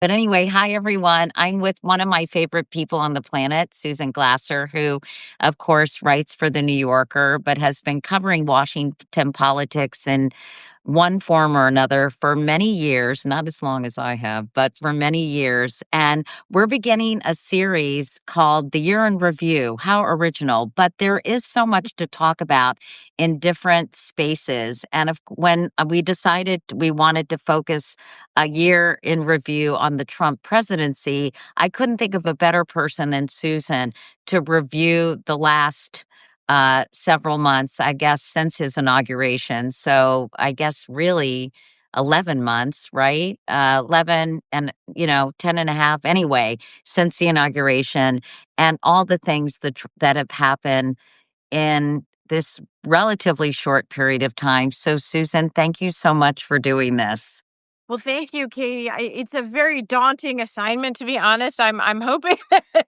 But anyway, hi everyone. I'm with one of my favorite people on the planet, Susan Glasser, who, of course, writes for The New Yorker, but has been covering Washington politics in one form or another for many years, not as long as I have, but for many years. And we're beginning a series called The Year in Review. How original. But there is so much to talk about in different spaces. And when we decided we wanted to focus a year in review on the Trump presidency, I couldn't think of a better person than Susan to review the last several months, I guess, since his inauguration. So I guess really 11 months, right? 11 and, 10 and a half anyway, since the inauguration and all the things that have happened in this relatively short period of time. So, Susan, thank you so much for doing this. Well, thank you, Katie. It's a very daunting assignment, to be honest. I'm hoping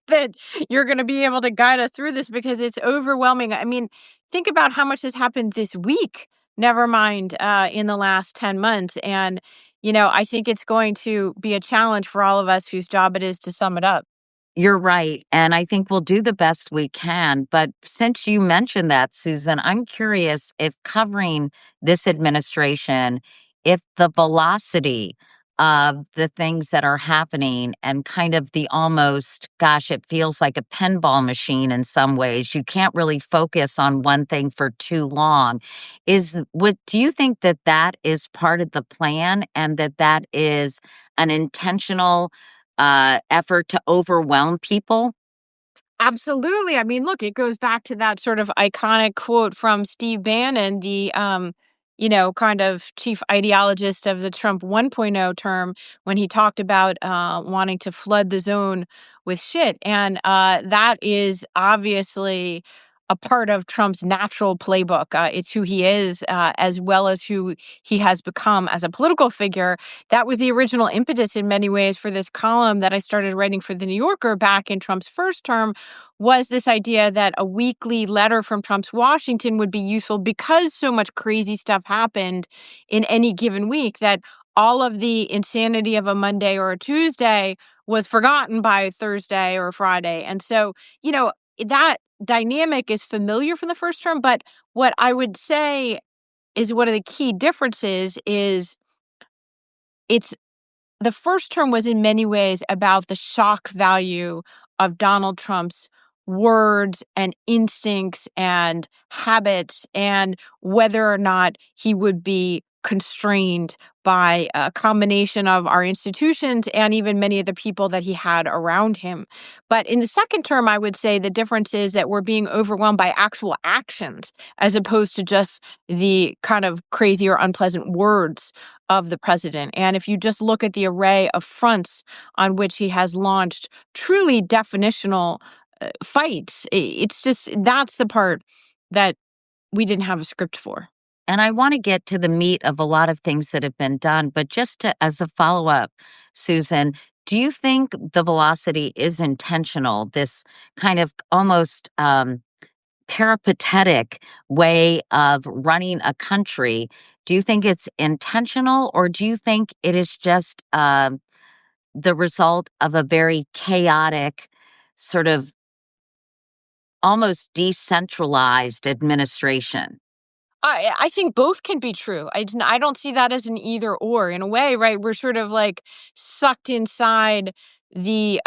that you're going to be able to guide us through this because it's overwhelming. I mean, think about how much has happened this week. Never mind in the last 10 months, and I think it's going to be a challenge for all of us whose job it is to sum it up. You're right. And I think we'll do the best we can. But since you mentioned that, Susan, I'm curious if covering this administration, if the velocity of the things that are happening and kind of the almost, gosh, it feels like a pinball machine in some ways. You can't really focus on one thing for too long. Do you think that that is part of the plan and that is an intentional effort to overwhelm people? Absolutely. I mean, look, it goes back to that sort of iconic quote from Steve Bannon, the kind of chief ideologist of the Trump 1.0 term, when he talked about wanting to flood the zone with shit. And that is obviously a part of Trump's natural playbook. It's who he is, as well as who he has become as a political figure. That was the original impetus in many ways for this column that I started writing for The New Yorker back in Trump's first term, was this idea that a weekly letter from Trump's Washington would be useful because so much crazy stuff happened in any given week that all of the insanity of a Monday or a Tuesday was forgotten by Thursday or Friday. And so, that dynamic is familiar from the first term. But what I would say is one of the key differences is it's the first term was in many ways about the shock value of Donald Trump's words and instincts and habits, and whether or not he would be constrained by a combination of our institutions and even many of the people that he had around him. But in the second term, I would say the difference is that we're being overwhelmed by actual actions as opposed to just the kind of crazy or unpleasant words of the president. And if you just look at the array of fronts on which he has launched truly definitional fights, it's just that's the part that we didn't have a script for. And I want to get to the meat of a lot of things that have been done, but as a follow up, Susan, do you think the velocity is intentional? This kind of almost peripatetic way of running a country. Do you think it's intentional, or do you think it is just the result of a very chaotic, sort of almost decentralized administration? I think both can be true. I don't see that as an either or. In a way, right? We're sort of like sucked inside the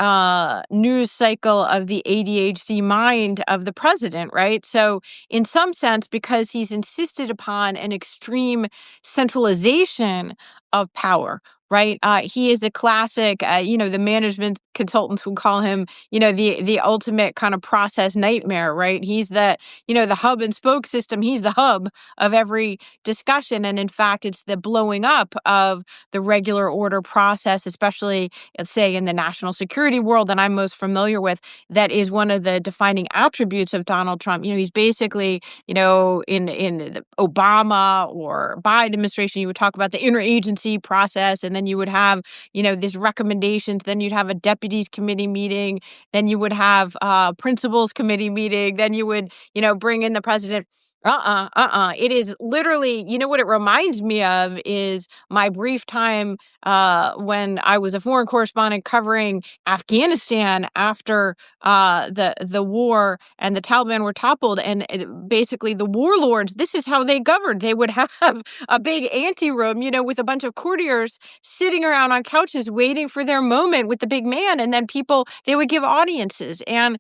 news cycle of the ADHD mind of the president, right? So, in some sense, because he's insisted upon an extreme centralization of power. Right, he is a classic. The management consultants would call him, the ultimate kind of process nightmare. Right, he's the hub and spoke system. He's the hub of every discussion. And in fact, it's the blowing up of the regular order process, especially, let's say, in the national security world that I'm most familiar with, that is one of the defining attributes of Donald Trump. He's basically, in the Obama or Biden administration, you would talk about the interagency process, and then you would have, these recommendations. Then you'd have a deputies committee meeting. Then you would have principals committee meeting. Then you would, bring in the president. It is literally, you know what it reminds me of is my brief time when I was a foreign correspondent covering Afghanistan after the war and the Taliban were toppled, and basically the warlords. This is how they governed. They would have a big ante room, with a bunch of courtiers sitting around on couches waiting for their moment with the big man, and then people they would give audiences. And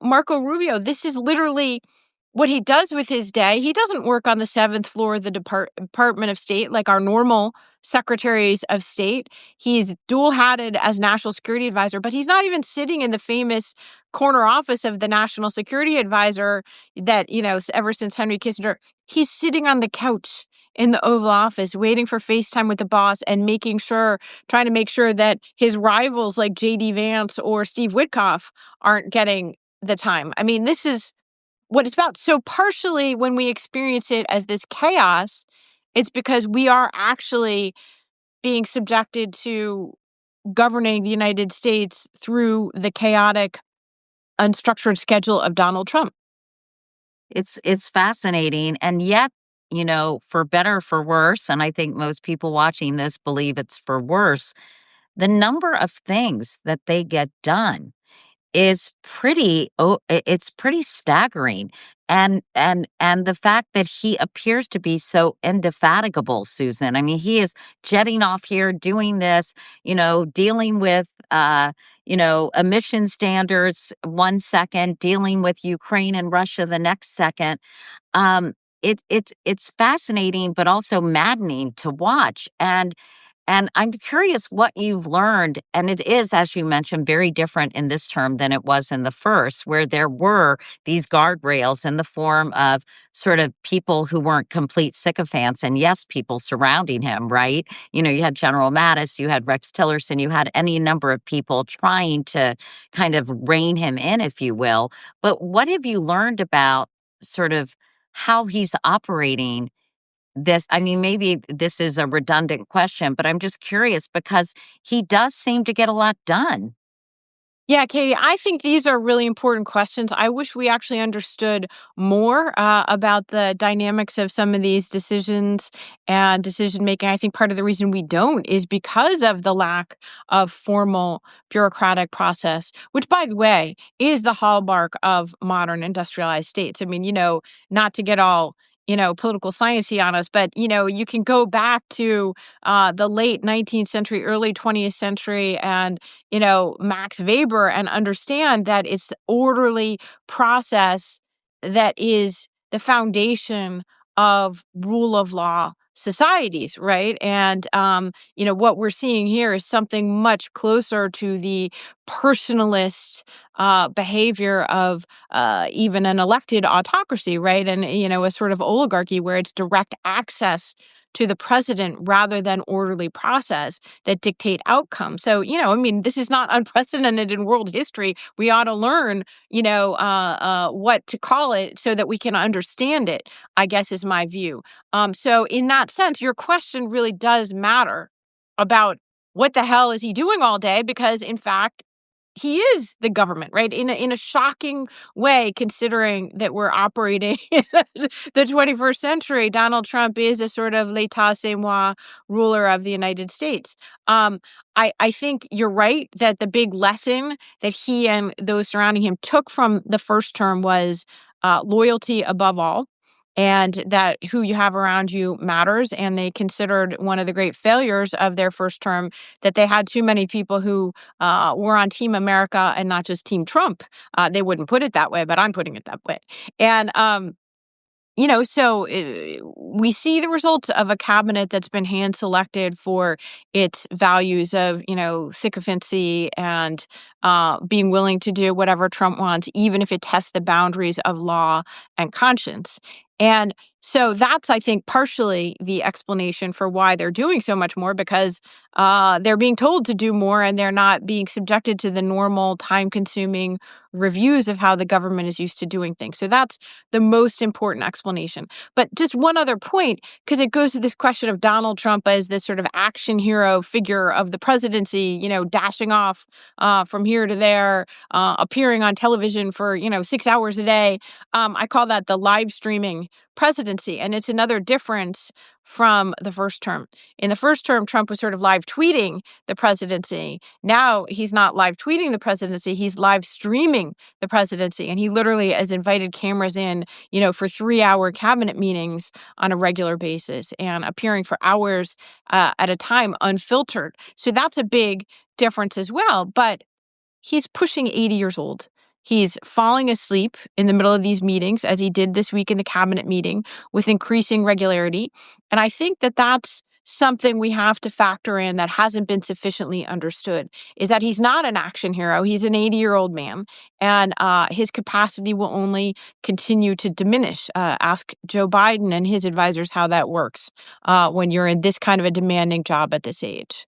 Marco Rubio, this is literally what he does with his day. He doesn't work on the seventh floor of the Department of State like our normal secretaries of state. He's dual-hatted as national security advisor, but he's not even sitting in the famous corner office of the national security advisor that, ever since Henry Kissinger. He's sitting on the couch in the Oval Office waiting for FaceTime with the boss and trying to make sure that his rivals like JD Vance or Steve Witkoff aren't getting the time. I mean, this is what it's about. So partially when we experience it as this chaos, it's because we are actually being subjected to governing the United States through the chaotic, unstructured schedule of Donald Trump. It's fascinating, and yet, for better or for worse, and I think most people watching this believe it's for worse, the number of things that they get done is it's pretty staggering. And the fact that he appears to be so indefatigable, Susan. I mean, he is jetting off here doing this, dealing with emission standards one second, dealing with Ukraine and Russia the next second. um it's fascinating but also maddening to watch. And I'm curious what you've learned. And it is, as you mentioned, very different in this term than it was in the first, where there were these guardrails in the form of sort of people who weren't complete sycophants. And yes, people surrounding him, right? You had General Mattis, you had Rex Tillerson, you had any number of people trying to kind of rein him in, if you will. But what have you learned about sort of how he's operating this? I mean, maybe this is a redundant question, but I'm just curious because he does seem to get a lot done. Yeah, Katie, I think these are really important questions. I wish we actually understood more about the dynamics of some of these decisions and decision making. I think part of the reason we don't is because of the lack of formal bureaucratic process, which, by the way, is the hallmark of modern industrialized states. I mean, not to get all political sciencey on us, but you can go back to the late 19th century, early 20th century, and Max Weber, and understand that it's the orderly process that is the foundation of rule of law societies, right? And what we're seeing here is something much closer to the personalist behavior of even an elected autocracy, right? And a sort of oligarchy where it's direct access to the president rather than orderly process that dictate outcomes. So, I mean, this is not unprecedented in world history. We ought to learn, what to call it so that we can understand it, I guess is my view. So in that sense, your question really does matter about what the hell is he doing all day? Because in fact, he is the government, right? In a shocking way, considering that we're operating in the 21st century. Donald Trump is a sort of l'état c'est moi ruler of the United States. I think you're right that the big lesson that he and those surrounding him took from the first term was loyalty above all, and that who you have around you matters. And they considered one of the great failures of their first term that they had too many people who were on Team America and not just Team Trump. They wouldn't put it that way, but I'm putting it that way. And so we see the results of a cabinet that's been hand selected for its values of, sycophancy and being willing to do whatever Trump wants, even if it tests the boundaries of law and conscience. And So that's, I think, partially the explanation for why they're doing so much more, because they're being told to do more and they're not being subjected to the normal time-consuming reviews of how the government is used to doing things. So that's the most important explanation. But just one other point, because it goes to this question of Donald Trump as this sort of action hero figure of the presidency, dashing off from here to there, appearing on television for, 6 hours a day. I call that the live streaming presidency. And it's another difference from the first term. In the first term, Trump was sort of live tweeting the presidency. Now he's not live tweeting the presidency, he's live streaming the presidency. And he literally has invited cameras in, for 3-hour cabinet meetings on a regular basis and appearing for hours at a time unfiltered. So that's a big difference as well. But he's pushing 80 years old. He's falling asleep in the middle of these meetings, as he did this week in the cabinet meeting, with increasing regularity. And I think that that's something we have to factor in that hasn't been sufficiently understood, is that he's not an action hero. He's an 80-year-old man, and his capacity will only continue to diminish. Ask Joe Biden and his advisors how that works when you're in this kind of a demanding job at this age.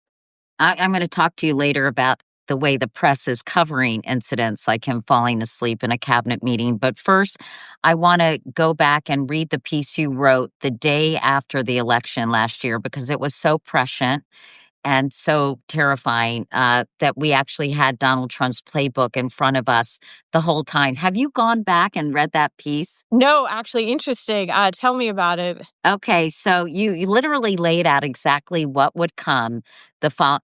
I'm going to talk to you later about the way the press is covering incidents like him falling asleep in a cabinet meeting. But first, I want to go back and read the piece you wrote the day after the election last year, because it was so prescient and so terrifying that we actually had Donald Trump's playbook in front of us the whole time. Have you gone back and read that piece? No, actually, interesting. Tell me about it. Okay, so you literally laid out exactly what would come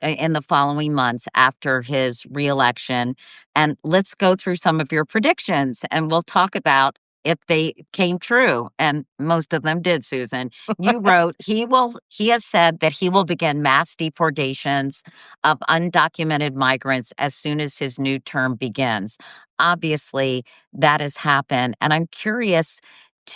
in the following months after his reelection, and let's go through some of your predictions, and we'll talk about if they came true, and most of them did. Susan, you wrote he has said that he will begin mass deportations of undocumented migrants as soon as his new term begins. Obviously, that has happened, and I'm curious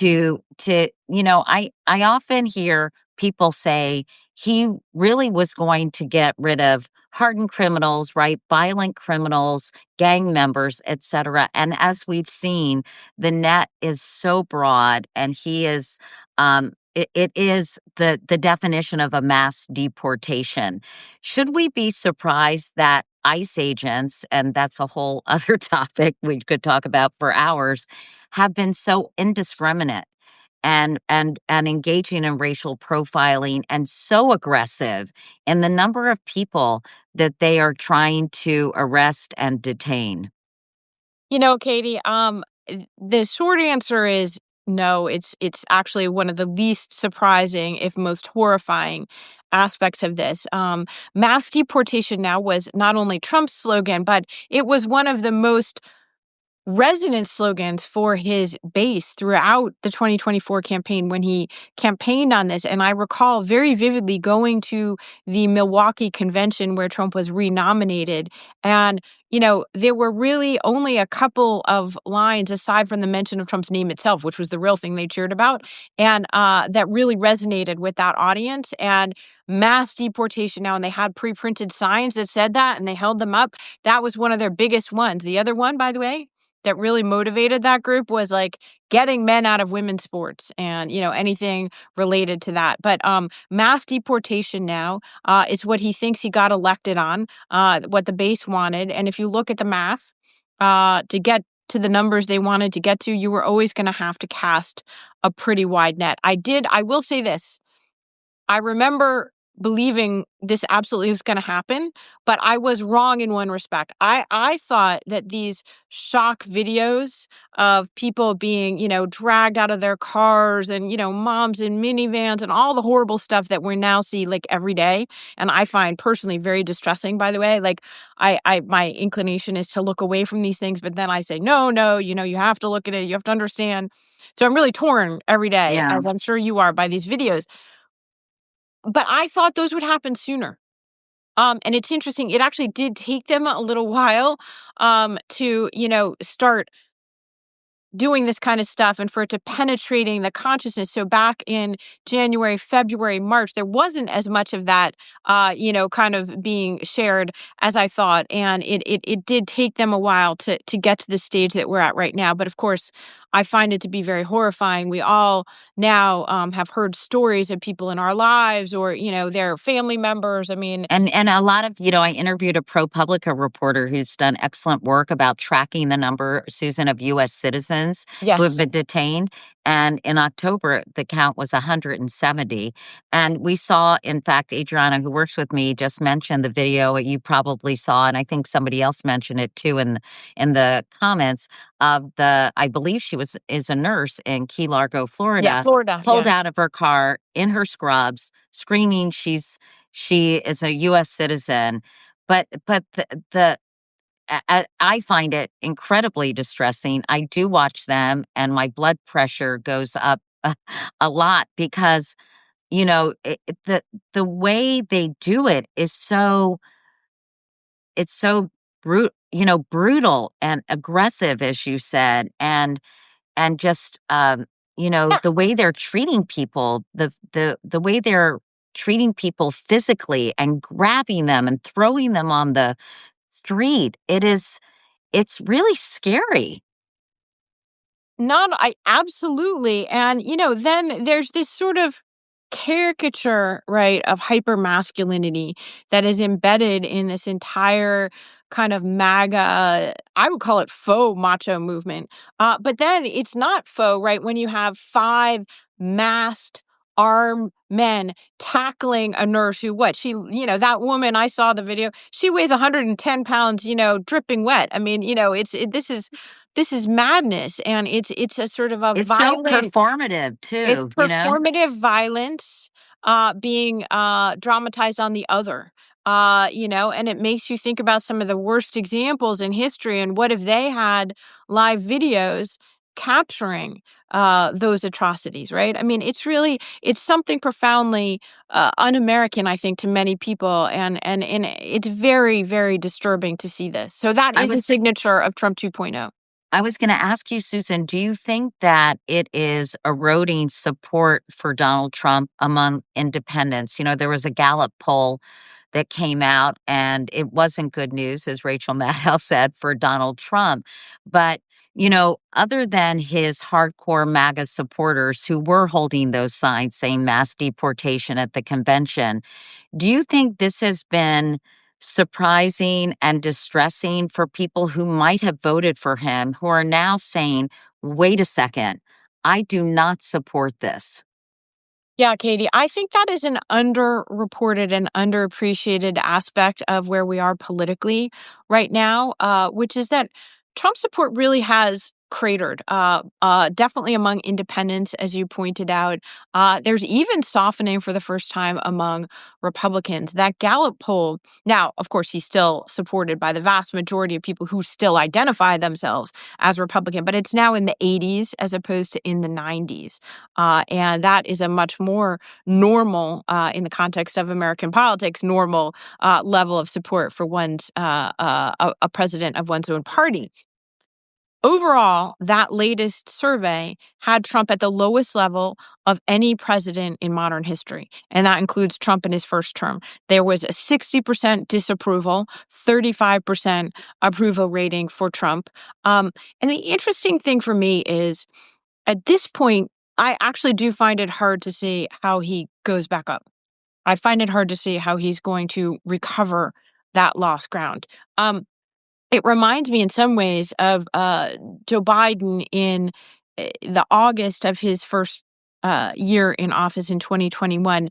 I often hear people say he really was going to get rid of hardened criminals, right? Violent criminals, gang members, etc. And as we've seen, the net is so broad, and he is it is the definition of a mass deportation. Should we be surprised that ICE agents, and that's a whole other topic we could talk about for hours, have been so indiscriminate and engaging in racial profiling and so aggressive in the number of people that they are trying to arrest and detain? Katie, the short answer is no. It's actually one of the least surprising, if most horrifying, aspects of this. Mass deportation now was not only Trump's slogan, but it was one of the most resonant slogans for his base throughout the 2024 campaign when he campaigned on this. And I recall very vividly going to the Milwaukee convention where Trump was renominated. And, there were really only a couple of lines aside from the mention of Trump's name itself, which was the real thing they cheered about. And that really resonated with that audience. And mass deportation now, and they had pre-printed signs that said that, and they held them up. That was one of their biggest ones. The other one, by the way, that really motivated that group was like getting men out of women's sports and anything related to that. But mass deportation now is what he thinks he got elected on, what the base wanted. And if you look at the math, to get to the numbers they wanted to get to, you were always going to have to cast a pretty wide net. I will say this. I remember believing this absolutely was going to happen, but I was wrong in one respect. I thought that these shock videos of people being, dragged out of their cars and, moms in minivans and all the horrible stuff that we now see like every day. And I find personally very distressing, by the way. Like my inclination is to look away from these things, but then I say, no, you have to look at it. You have to understand. So I'm really torn every day, Yeah. as I'm sure you are, by these videos. But I thought those would happen sooner. And it's interesting, it actually did take them a little while, to, start doing this kind of stuff and for it to penetrating the consciousness. So back in January, February, March, there wasn't as much of that, kind of being shared as I thought. And it did take them a while to get to the stage that we're at right now. But of course, I find it to be very horrifying. We all now have heard stories of people in our lives or, their family members. I mean, And a lot of, I interviewed a ProPublica reporter who's done excellent work about tracking the number, Susan, of US citizens who have yes. been detained. And in October, the count was 170. And we saw, in fact, Adriana, who works with me, just mentioned the video you probably saw, and I think somebody else mentioned it too in the comments of I believe is a nurse in Key Largo, Yeah, Florida, Florida. pulled Yeah. out of her car in her scrubs, screaming she is a US citizen, but I find it incredibly distressing. I do watch them, and my blood pressure goes up a lot because, the way they do it is it's so brutal and aggressive, as you said, and just, the way they're treating people, the way they're treating people physically and grabbing them and throwing them on the street, it's really scary. Not I absolutely, and, then there's this sort of caricature, right, of hypermasculinity that is embedded in this entire kind of MAGA, I would call it faux macho movement. But then it's not faux, right, when you have 5 masked, armed men tackling a nurse who what? That woman, I saw the video, she weighs 110 pounds, dripping wet. I mean, this is madness, and it's a sort of a It's so violent performative it's too. performative violence, being, dramatized on the other, and it makes you think about some of the worst examples in history, and what if they had live videos capturing, those atrocities, right? I mean, it's something profoundly, un-American, I think, to many people, and it's very, very disturbing to see this. So that I is a was signature of Trump 2.0. I was gonna ask you, Susan, do you think that it is eroding support for Donald Trump among independents? There was a Gallup poll that came out, and it wasn't good news, as Rachel Maddow said, for Donald Trump. But, other than his hardcore MAGA supporters who were holding those signs saying mass deportation at the convention, do you think this has been surprising and distressing for people who might have voted for him, who are now saying, wait a second, I do not support this? Yeah, Katie, I think that is an underreported and underappreciated aspect of where we are politically right now, which is that Trump support really has cratered, definitely among independents, as you pointed out. There's even softening for the first time among Republicans. That Gallup poll, now, of course, he's still supported by the vast majority of people who still identify themselves as Republican, but it's now in the 80s as opposed to in the 90s. And that is a much more normal, in the context of American politics, normal level of support for one's a president of one's own party. Overall, that latest survey had Trump at the lowest level of any president in modern history, and that includes Trump in his first term. There was a 60% disapproval, 35% approval rating for Trump. And the interesting thing for me is at this point, I actually do find it hard to see how he goes back up. I find it hard to see how he's going to recover that lost ground. It reminds me in some ways of Joe Biden in the August of his first year in office in 2021.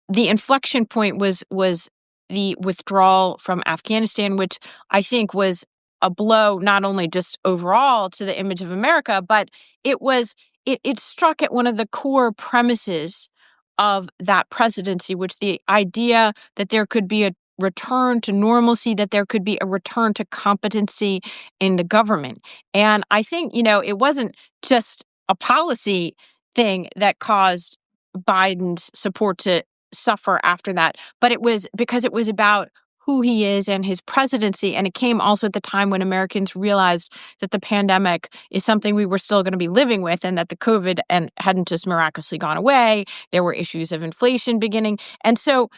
The inflection point was the withdrawal from Afghanistan, which I think was a blow not only just overall to the image of America, but it was it struck at one of the core premises of that presidency, which the idea that there could be a return to normalcy, that there could be a return to competency in the government. And I think, it wasn't just a policy thing that caused Biden's support to suffer after that, but it was because it was about who he is and his presidency. And it came also at the time when Americans realized that the pandemic is something we were still going to be living with and that the COVID and hadn't just miraculously gone away. There were issues of inflation beginning. And so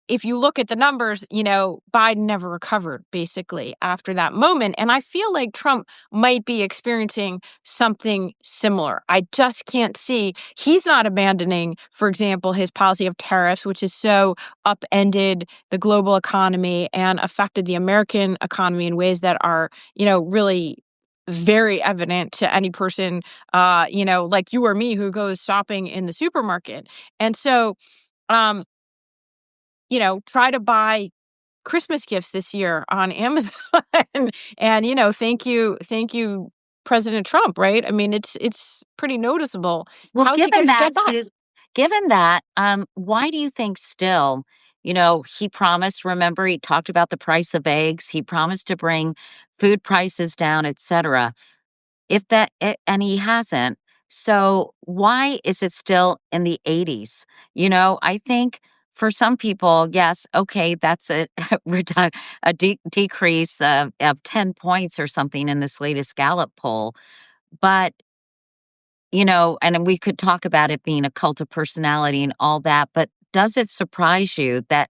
if you look at the numbers, Biden never recovered basically after that moment. And I feel like Trump might be experiencing something similar. I just can't see he's not abandoning, for example, his policy of tariffs, which is so upended the global economy and affected the American economy in ways that are, really very evident to any person, like you or me who goes shopping in the supermarket. And so, um, try to buy Christmas gifts this year on Amazon. And, thank you, President Trump, right? I mean, it's pretty noticeable. Well, How is he given going to that, get back? given that, why do you think still, he promised, remember, he talked about the price of eggs, he promised to bring food prices down, et cetera. And he hasn't. So why is it still in the 80s? I think for some people, yes, okay, that's a decrease of 10 points or something in this latest Gallup poll. But and we could talk about it being a cult of personality and all that, but does it surprise you that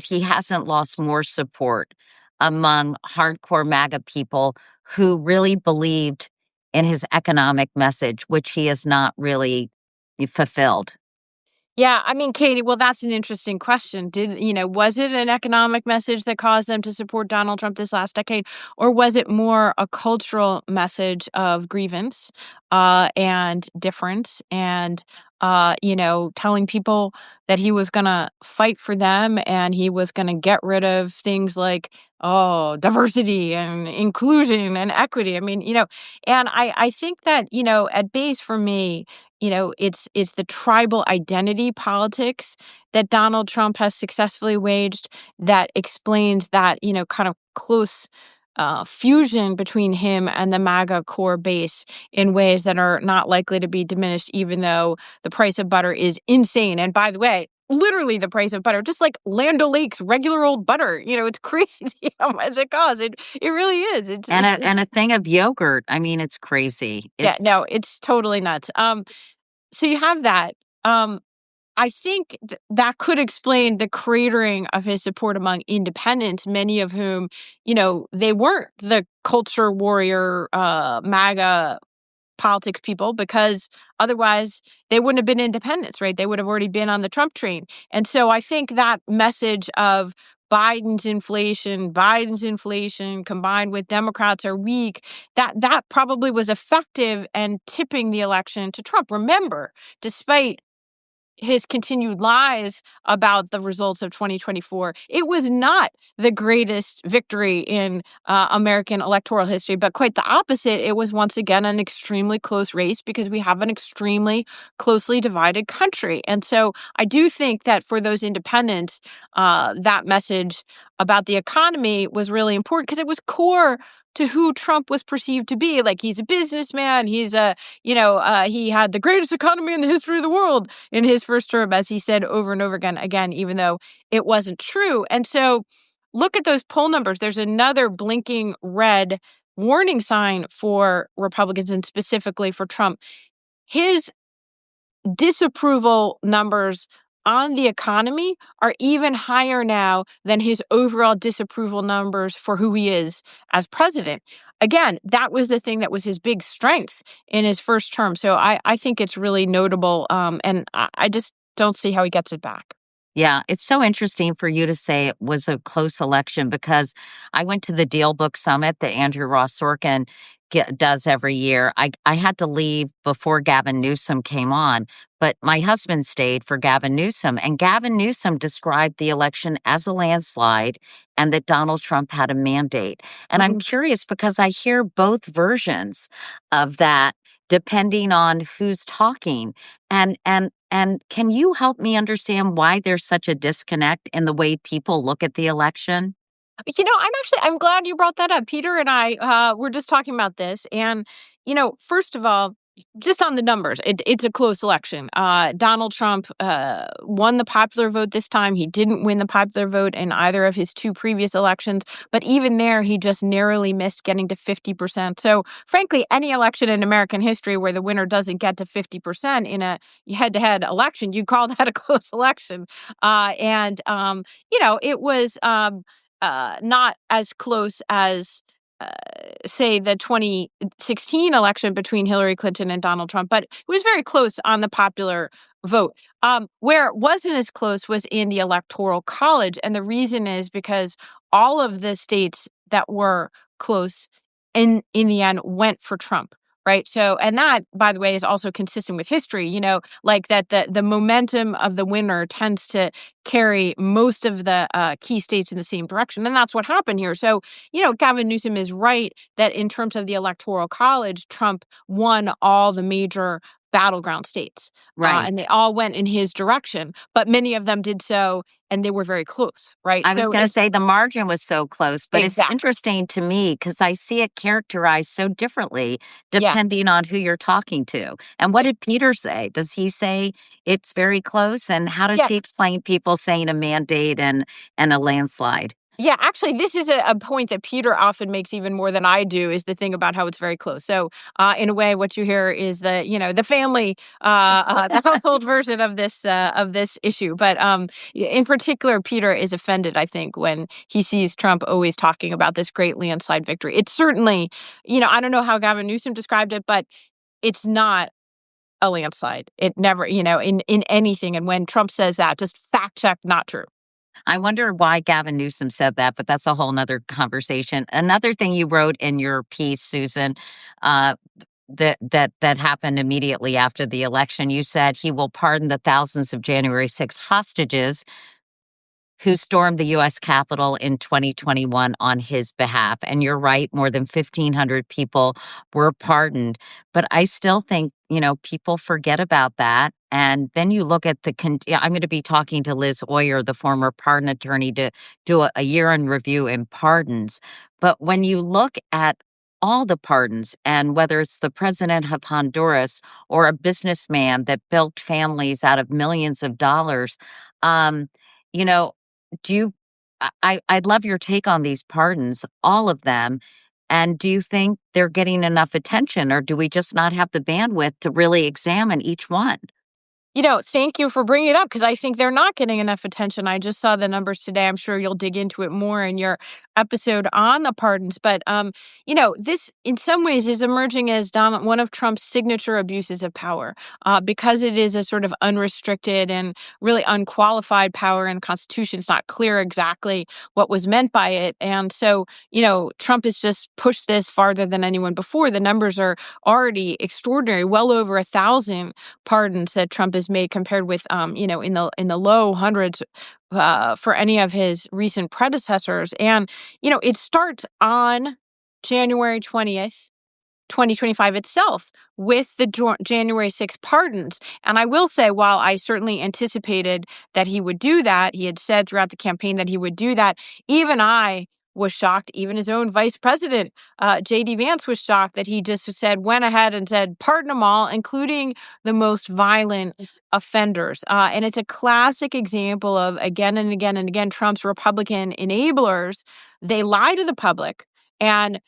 he hasn't lost more support among hardcore MAGA people who really believed in his economic message, which he has not really fulfilled? Yeah, I mean, Katie, well, that's an interesting question. Was it an economic message that caused them to support Donald Trump this last decade? Or was it more a cultural message of grievance and difference and, telling people that he was going to fight for them and he was going to get rid of things like, oh, diversity and inclusion and equity? I mean, and I think that, at base for me, it's the tribal identity politics that Donald Trump has successfully waged that explains that, kind of close fusion between him and the MAGA core base in ways that are not likely to be diminished, even though the price of butter is insane. And by the way, literally the price of butter, just like Land O'Lakes regular old butter, it's crazy how much it costs. It really is. And a thing of yogurt. I mean, it's crazy. Yeah, no, It's it's totally nuts. So you have that. Um, I think that could explain the cratering of his support among independents, many of whom, they weren't the culture warrior, MAGA politics people, because otherwise they wouldn't have been independents, right? They would have already been on the Trump train. And so I think that message of Biden's inflation combined with Democrats are weak, that probably was effective and tipping the election to Trump. Remember, despite his continued lies about the results of 2024. It was not the greatest victory in American electoral history, but quite the opposite. It was once again an extremely close race because we have an extremely closely divided country. And so I do think that for those independents, that message about the economy was really important because it was core to who Trump was perceived to be. Like, he's a businessman. He had the greatest economy in the history of the world in his first term, as he said over and over again, even though it wasn't true. And so look at those poll numbers. There's another blinking red warning sign for Republicans and specifically for Trump. His disapproval numbers on the economy are even higher now than his overall disapproval numbers for who he is as president. Again, that was the thing that was his big strength in his first term. So I think it's really notable. And I just don't see how he gets it back. Yeah, it's so interesting for you to say it was a close election because I went to the Deal Book Summit that Andrew Ross Sorkin does every year. I had to leave before Gavin Newsom came on, but my husband stayed for Gavin Newsom. And Gavin Newsom described the election as a landslide and that Donald Trump had a mandate. And I'm Mhm. curious because I hear both versions of that depending on who's talking. And can you help me understand why there's such a disconnect in the way people look at the election? I'm glad you brought that up. Peter and I were just talking about this. And, first of all, Just on the numbers, it's a close election. Donald Trump won the popular vote this time. He didn't win the popular vote in either of his two previous elections, but even there, he just narrowly missed getting to 50%. So, frankly, any election in American history where the winner doesn't get to 50% in a head-to-head election, you call that a close election. It was not as close as uh, say the 2016 election between Hillary Clinton and Donald Trump, but it was very close on the popular vote. Where it wasn't as close was in the Electoral College. And the reason is because all of the states that were close in the end went for Trump. Right. So, and that, by the way, is also consistent with history, like that the momentum of the winner tends to carry most of the key states in the same direction. And that's what happened here. So, Gavin Newsom is right that in terms of the Electoral College, Trump won all the major battleground states, Right. and they all went in his direction. But many of them did so, and they were very close, right? I was So going to it's say the margin was so close, but it's exactly, interesting to me because I see it characterized so differently yeah, depending on who you're talking to. And what right, did Peter say? Does he say it's very close? And how does yeah. he explain people saying a mandate and a landslide? Yeah, actually, this is a point that Peter often makes even more than I do, is the thing about how it's very close. So, in a way, what you hear is the family, the household version of this issue. But in particular, Peter is offended, I think, when he sees Trump always talking about this great landslide victory. It's certainly, I don't know how Gavin Newsom described it, but it's not a landslide. It never, in anything. And when Trump says that, just fact check, not true. I wonder why Gavin Newsom said that, but that's a whole nother conversation. Another thing you wrote in your piece, Susan, uh, that happened immediately after the election, you said he will pardon the thousands of January 6th hostages who stormed the US Capitol in 2021 on his behalf. And you're right, more than 1,500 people were pardoned. But I still think, people forget about that. And then you look at yeah, I'm going to be talking to Liz Oyer, the former pardon attorney, to do a year in review in pardons. But when you look at all the pardons, and whether it's the president of Honduras or a businessman that built families out of millions of dollars, um, you know, do you I'd love your take on these pardons, all of them. And do you think they're getting enough attention, or do we just not have the bandwidth to really examine each one? Thank you for bringing it up because I think they're not getting enough attention. I just saw the numbers today. I'm sure you'll dig into it more in your episode on the pardons. But this in some ways is emerging as one of Trump's signature abuses of power, because it is a sort of unrestricted and really unqualified power in the Constitution. It's not clear exactly what was meant by it, and so Trump has just pushed this farther than anyone before. The numbers are already extraordinary, well over 1,000 pardons that Trump has made compared with in the low hundreds for any of his recent predecessors. And it starts on January 20th, 2025 itself with the January 6th pardons. And I will say, while I certainly anticipated that he would do that, he had said throughout the campaign that he would do that, even I was shocked. Even his own vice president, J.D. Vance, was shocked that he just went ahead and said, pardon them all, including the most violent offenders. And it's a classic example of, again and again and again, Trump's Republican enablers. They lie to the public and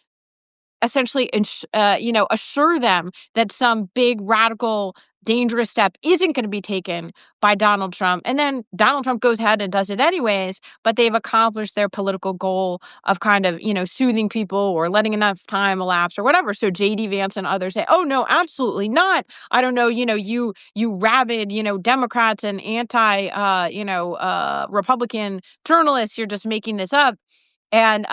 essentially assure them that some big radical dangerous step isn't going to be taken by Donald Trump, and then Donald Trump goes ahead and does it anyways, but they've accomplished their political goal of kind of soothing people or letting enough time elapse or whatever. So JD Vance and others say, oh no, absolutely not. I don't know, you rabid Democrats and anti Republican journalists, you're just making this up. And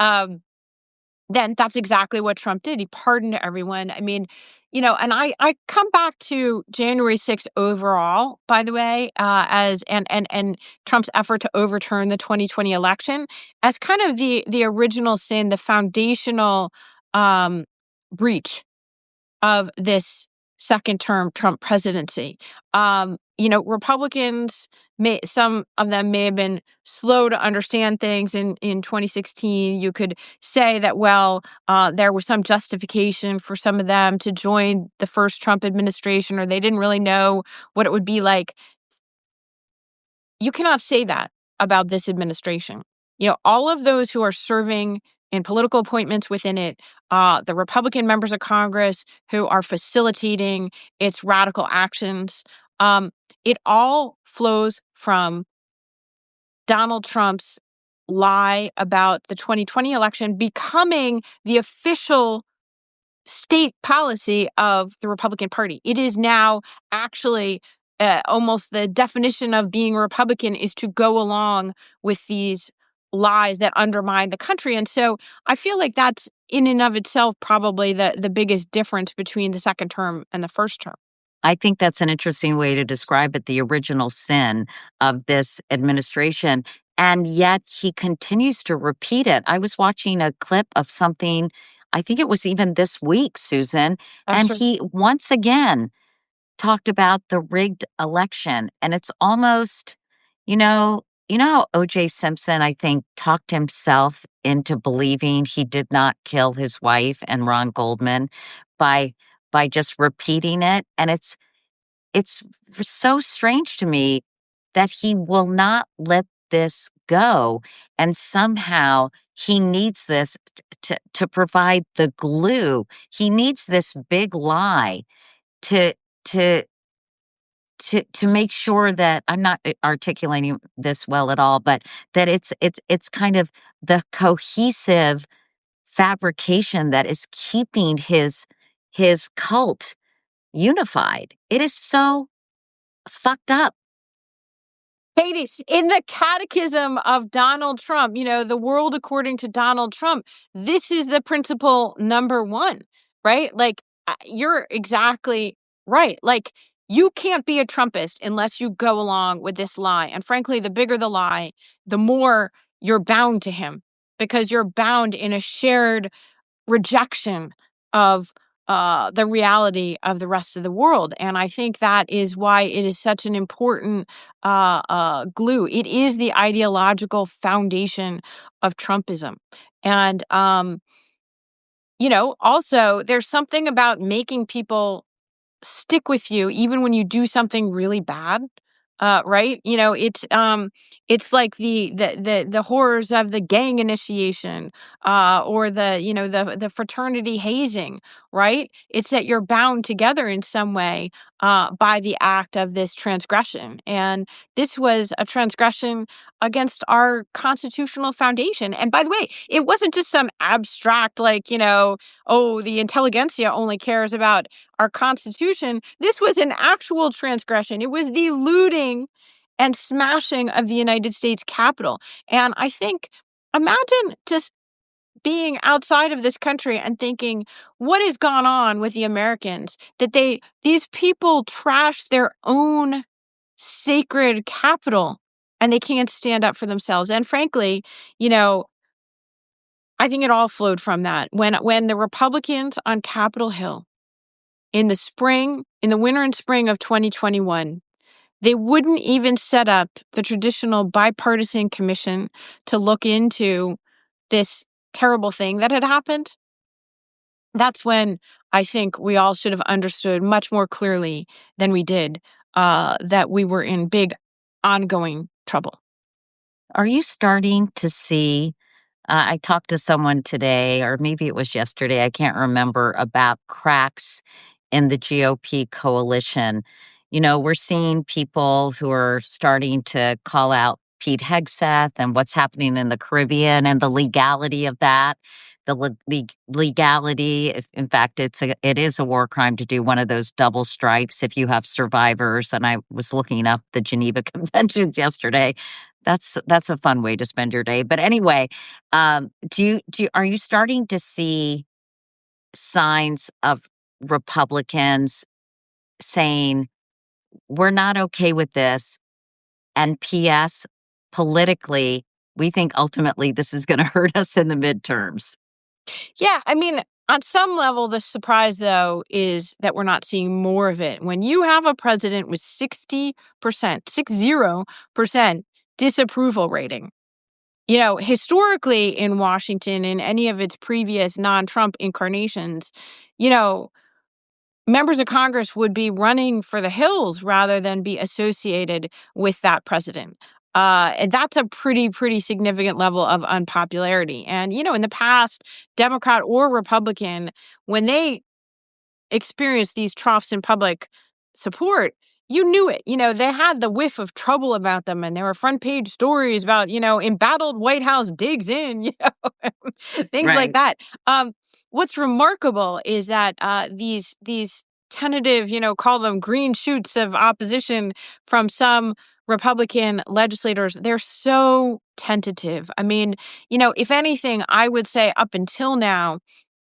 then that's exactly what Trump did. He pardoned everyone. I mean, and I come back to January 6th overall, by the way, as and Trump's effort to overturn the 2020 election as kind of the original sin, the foundational um breach of this second term Trump presidency. Republicans some of them may have been slow to understand things in 2016. You could say that, well, there was some justification for some of them to join the first Trump administration, or they didn't really know what it would be like. You cannot say that about this administration. All of those who are serving in political appointments within it, the Republican members of Congress who are facilitating its radical actions, it all flows from Donald Trump's lie about the 2020 election becoming the official state policy of the Republican Party. It is now actually almost the definition of being a Republican is to go along with these lies that undermine the country. And so I feel like that's in and of itself probably the biggest difference between the second term and the first term. I think that's an interesting way to describe it, the original sin of this administration. And yet he continues to repeat it. I was watching a clip of something, I think it was even this week, Susan, I'm and sure. he once again talked about the rigged election. And it's almost, how OJ Simpson, I think, talked himself into believing he did not kill his wife and Ron Goldman by just repeating it. And it's so strange to me that he will not let this go, and somehow he needs this to provide the glue. He needs this big lie to to to make sure that I'm not articulating this well at all, but that it's kind of the cohesive fabrication that is keeping his cult unified. It is so fucked up. Hades, in the catechism of Donald Trump, the world according to Donald Trump, this is the principle number one, right? Like, you're exactly right. Like, you can't be a Trumpist unless you go along with this lie. And frankly, the bigger the lie, the more you're bound to him because you're bound in a shared rejection of the reality of the rest of the world. And I think that is why it is such an important glue. It is the ideological foundation of Trumpism. And, also, there's something about making people stick with you even when you do something really bad. Right? It's like the horrors of the gang initiation, or the fraternity hazing, right? It's that you're bound together in some way by the act of this transgression. And this was a transgression against our constitutional foundation. And by the way, it wasn't just some abstract, like, oh, the intelligentsia only cares about our Constitution. This was an actual transgression. It was the looting and smashing of the United States Capitol. And I think, imagine just being outside of this country and thinking, what has gone on with the Americans that these people trash their own sacred capital and they can't stand up for themselves. And frankly, you know, I think it all flowed from that. When the Republicans on Capitol Hill in the winter and spring of 2021, they wouldn't even set up the traditional bipartisan commission to look into this terrible thing that had happened. That's when I think we all should have understood much more clearly than we did, that we were in big ongoing trouble. Are you starting to see I talked to someone today, or maybe it was yesterday, I can't remember, about cracks in the GOP coalition. We're seeing people who are starting to call out Pete Hegseth and what's happening in the Caribbean and the legality of that. Legality, if in fact it is a war crime to do one of those double strikes if you have survivors. And I was looking up the Geneva Conventions yesterday. That's a fun way to spend your day. But anyway, are you starting to see signs of Republicans saying we're not okay with this, and PS, politically, we think ultimately this is going to hurt us in the midterms? Yeah, I mean, On some level, the surprise, though, is that we're not seeing more of it. When you have a president with 60%, 60% disapproval rating, historically in Washington, in any of its previous non-Trump incarnations, you know, members of Congress would be running for the hills rather than be associated with that president. And that's a pretty significant level of unpopularity. And, in the past, Democrat or Republican, when they experienced these troughs in public support, you knew it. They had the whiff of trouble about them, and there were front page stories about, embattled White House digs in, things like Right. that. What's remarkable is that these tentative, call them green shoots of opposition from some Republican legislators, they're so tentative. I mean, if anything, I would say up until now,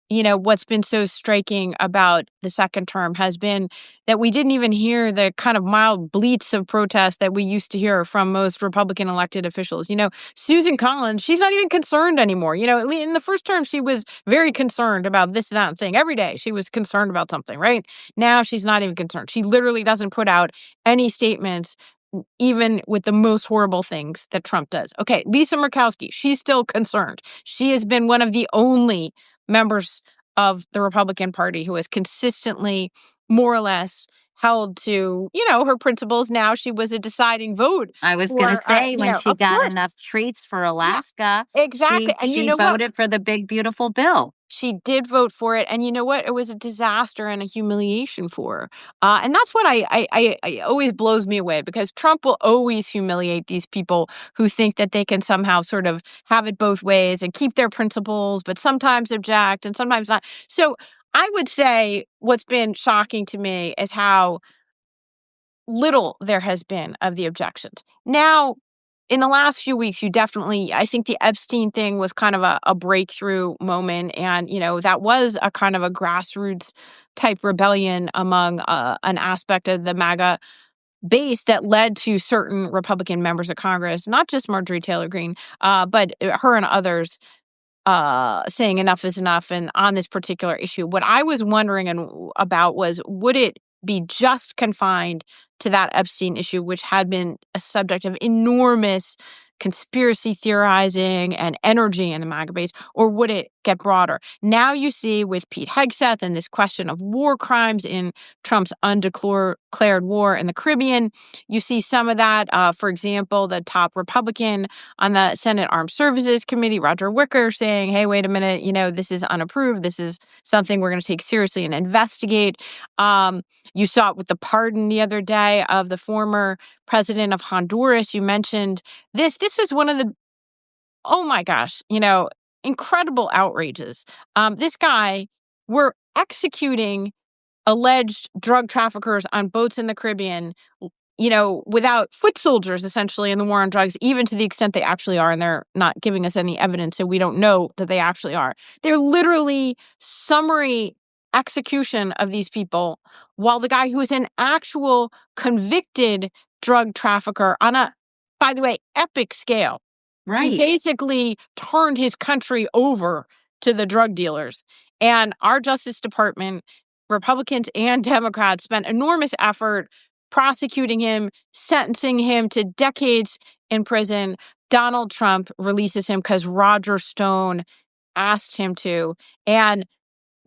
what's been so striking about the second term has been that we didn't even hear the kind of mild bleats of protest that we used to hear from most Republican elected officials. Susan Collins, she's not even concerned anymore. In the first term, she was very concerned about this, that, and thing. Every day she was concerned about something, right? Now she's not even concerned. She literally doesn't put out any statements, even with the most horrible things that Trump does. Okay, Lisa Murkowski, she's still concerned. She has been one of the only members of the Republican Party who has consistently, more or less, held to, her principles. Now she was a deciding vote I was gonna for, say when she of got course. enough treats for Yeah, Alaska, exactly. she And you she know what? voted for the big beautiful bill. She did vote for it, and you know what? It was a disaster and a humiliation for her. And that's what I always blows me away, because Trump will always humiliate these people who think that they can somehow sort of have it both ways and keep their principles, but sometimes object and sometimes not. So I would say what's been shocking to me is how little there has been of the objections. Now, in the last few weeks, I think the Epstein thing was kind of a breakthrough moment. And, that was a kind of a grassroots type rebellion among an aspect of the MAGA base that led to certain Republican members of Congress, not just Marjorie Taylor Greene, but her and others saying enough is enough. And on this particular issue, what I was wondering about was, would it be just confined to that Epstein issue, which had been a subject of enormous conspiracy theorizing and energy in the MAGA base, or would it get broader? Now you see with Pete Hegseth and this question of war crimes in Trump's undeclared war in the Caribbean, you see some of that. For example, the top Republican on the Senate Armed Services Committee, Roger Wicker, saying, hey, wait a minute, this is unapproved. This is something we're going to take seriously and investigate. You saw it with the pardon the other day of the former president of Honduras. You mentioned this. This was one of the, oh my gosh, incredible outrages. This guy, we're executing alleged drug traffickers on boats in the Caribbean, without foot soldiers essentially in the war on drugs, even to the extent they actually are. And they're not giving us any evidence. So we don't know that they actually are. They're literally summary execution of these people, while the guy who is an actual convicted drug trafficker on a, by the way, epic scale, he Right. basically turned his country over to the drug dealers. And our Justice Department, Republicans and Democrats, spent enormous effort prosecuting him, sentencing him to decades in prison. Donald Trump releases him because Roger Stone asked him to. And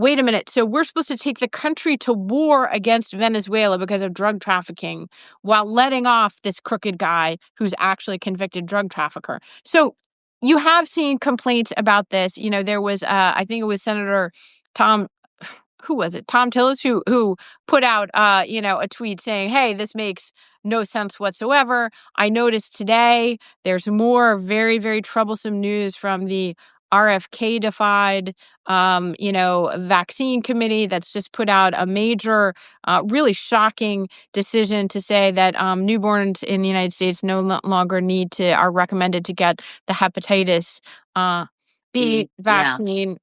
wait a minute. So we're supposed to take the country to war against Venezuela because of drug trafficking, while letting off this crooked guy who's actually a convicted drug trafficker. So you have seen complaints about this. There was, I think it was Senator Tom, who was it? Tom Tillis, who put out, a tweet saying, hey, this makes no sense whatsoever. I noticed today there's more very troublesome news from the RFK defied, vaccine committee that's just put out a major, really shocking decision to say that newborns in the United States longer are recommended to get the hepatitis B Yeah. vaccine.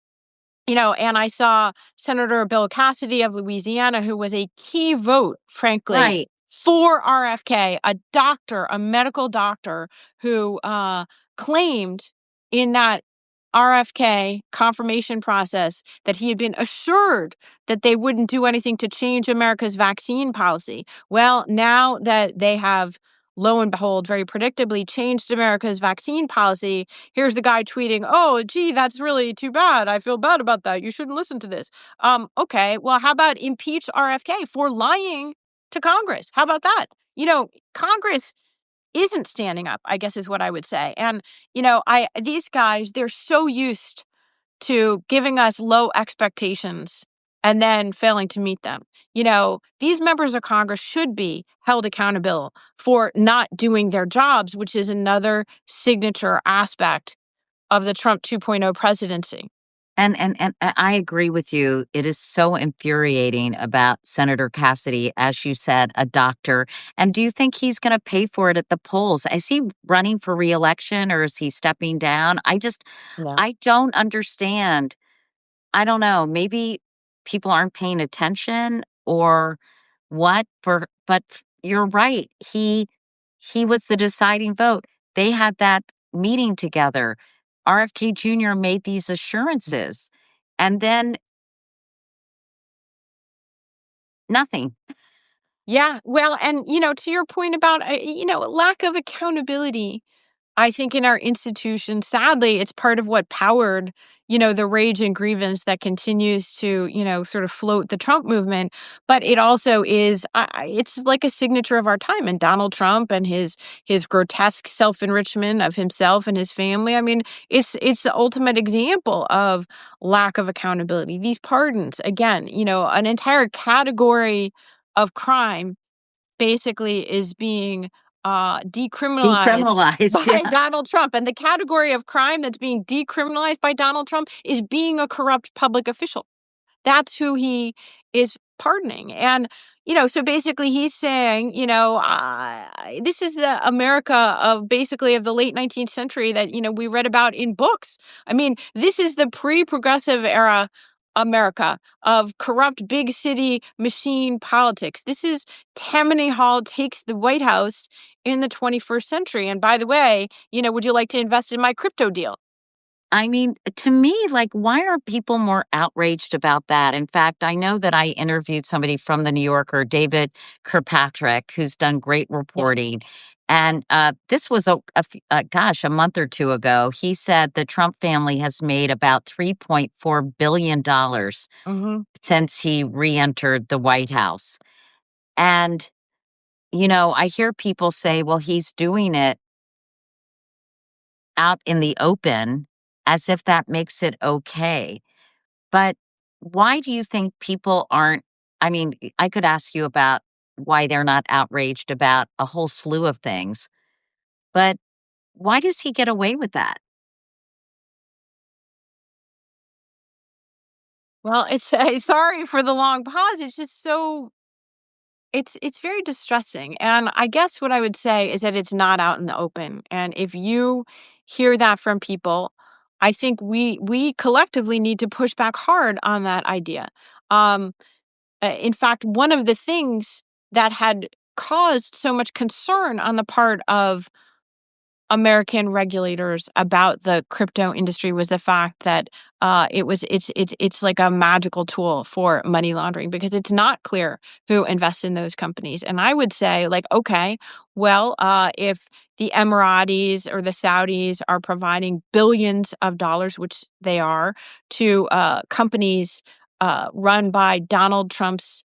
And I saw Senator Bill Cassidy of Louisiana, who was a key vote, frankly, Right. for RFK, a doctor, a medical doctor who claimed in that RFK confirmation process that he had been assured that they wouldn't do anything to change America's vaccine policy. Well, now that they have, lo and behold, very predictably changed America's vaccine policy, here's the guy tweeting, "Oh, gee, that's really too bad. I feel bad about that. You shouldn't listen to this." Okay, well, how about impeach RFK for lying to Congress? How about that? Congress isn't standing up, I guess is what I would say. And, I these guys, they're so used to giving us low expectations and then failing to meet them. These members of Congress should be held accountable for not doing their jobs, which is another signature aspect of the Trump 2.0 presidency. And I agree with you. It is so infuriating about Senator Cassidy, as you said, a doctor. And do you think he's going to pay for it at the polls? Is he running for reelection or is he stepping down? No. I don't understand. I don't know. Maybe people aren't paying attention or what. But you're right. He was the deciding vote. They had that meeting together. RFK Jr. made these assurances, and then nothing. Yeah, well, and to your point about lack of accountability, I think in our institutions, sadly, it's part of what powered, the rage and grievance that continues to, sort of float the Trump movement. But it also is, it's like a signature of our time. And Donald Trump and his grotesque self-enrichment of himself and his family. I mean, it's the ultimate example of lack of accountability. These pardons, again, an entire category of crime basically is being decriminalized Decriminalized, by yeah. Donald Trump. And the category of crime that's being decriminalized by Donald Trump is being a corrupt public official. That's who he is pardoning. And, so basically he's saying, this is the America of basically of the late 19th century that, we read about in books. I mean, this is the pre-progressive era America of corrupt big city machine politics. This is Tammany Hall takes the White House in the 21st century. And by the way, would you like to invest in my crypto deal? I mean, to me, like, why are people more outraged about that? In fact, I know that I interviewed somebody from the New Yorker, David Kirkpatrick, who's done great Yeah. reporting. And this was a month or two ago. He said the Trump family has made about $3.4 billion Hmm. since he re-entered the White House. And, I hear people say, well, he's doing it out in the open as if that makes it okay. But why do you think people aren't? I mean, I could ask you about why they're not outraged about a whole slew of things, but why does he get away with that? Well, it's sorry for the long pause. It's just so it's very distressing. And I guess what I would say is that it's not out in the open. And if you hear that from people, I think we collectively need to push back hard on that idea. Um, in fact, one of the things that had caused so much concern on the part of American regulators about the crypto industry was the fact that it's like a magical tool for money laundering because it's not clear who invests in those companies. And I would say, like, okay, well, if the Emiratis or the Saudis are providing billions of dollars, which they are, to companies run by Donald Trump's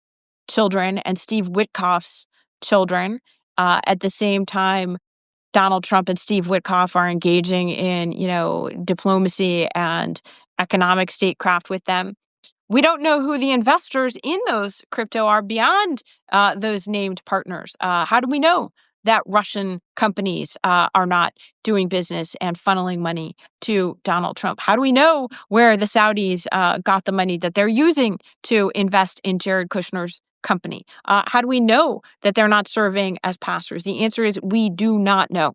children and Steve Witkoff's children, at the same time Donald Trump and Steve Witkoff are engaging in, diplomacy and economic statecraft with them. We don't know who the investors in those crypto are beyond those named partners. How do we know that Russian companies are not doing business and funneling money to Donald Trump? How do we know where the Saudis got the money that they're using to invest in Jared Kushner's company? How do we know that they're not serving as pastors? The answer is we do not know.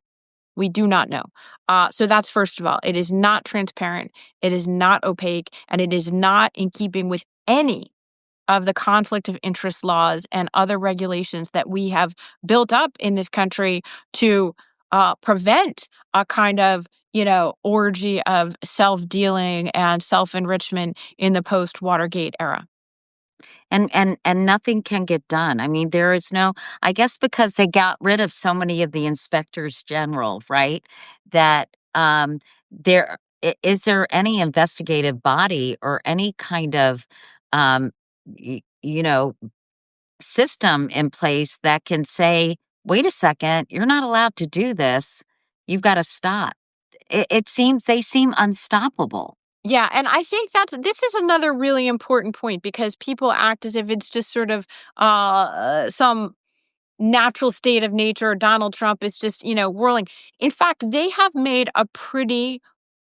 We do not know. So that's first of all, it is not transparent, it is not opaque, and it is not in keeping with any of the conflict of interest laws and other regulations that we have built up in this country to prevent a kind of, orgy of self-dealing and self-enrichment in the post-Watergate era. And nothing can get done. I mean, there is no, I guess because they got rid of so many of the inspectors general, right? That is there any investigative body or any kind of um you know system in place that can say, wait a second, you're not allowed to do this. You've got to stop. It seems they seem unstoppable. Yeah, and I think this is another really important point because people act as if it's just sort of some natural state of nature. Donald Trump is just, whirling. In fact, they have made a pretty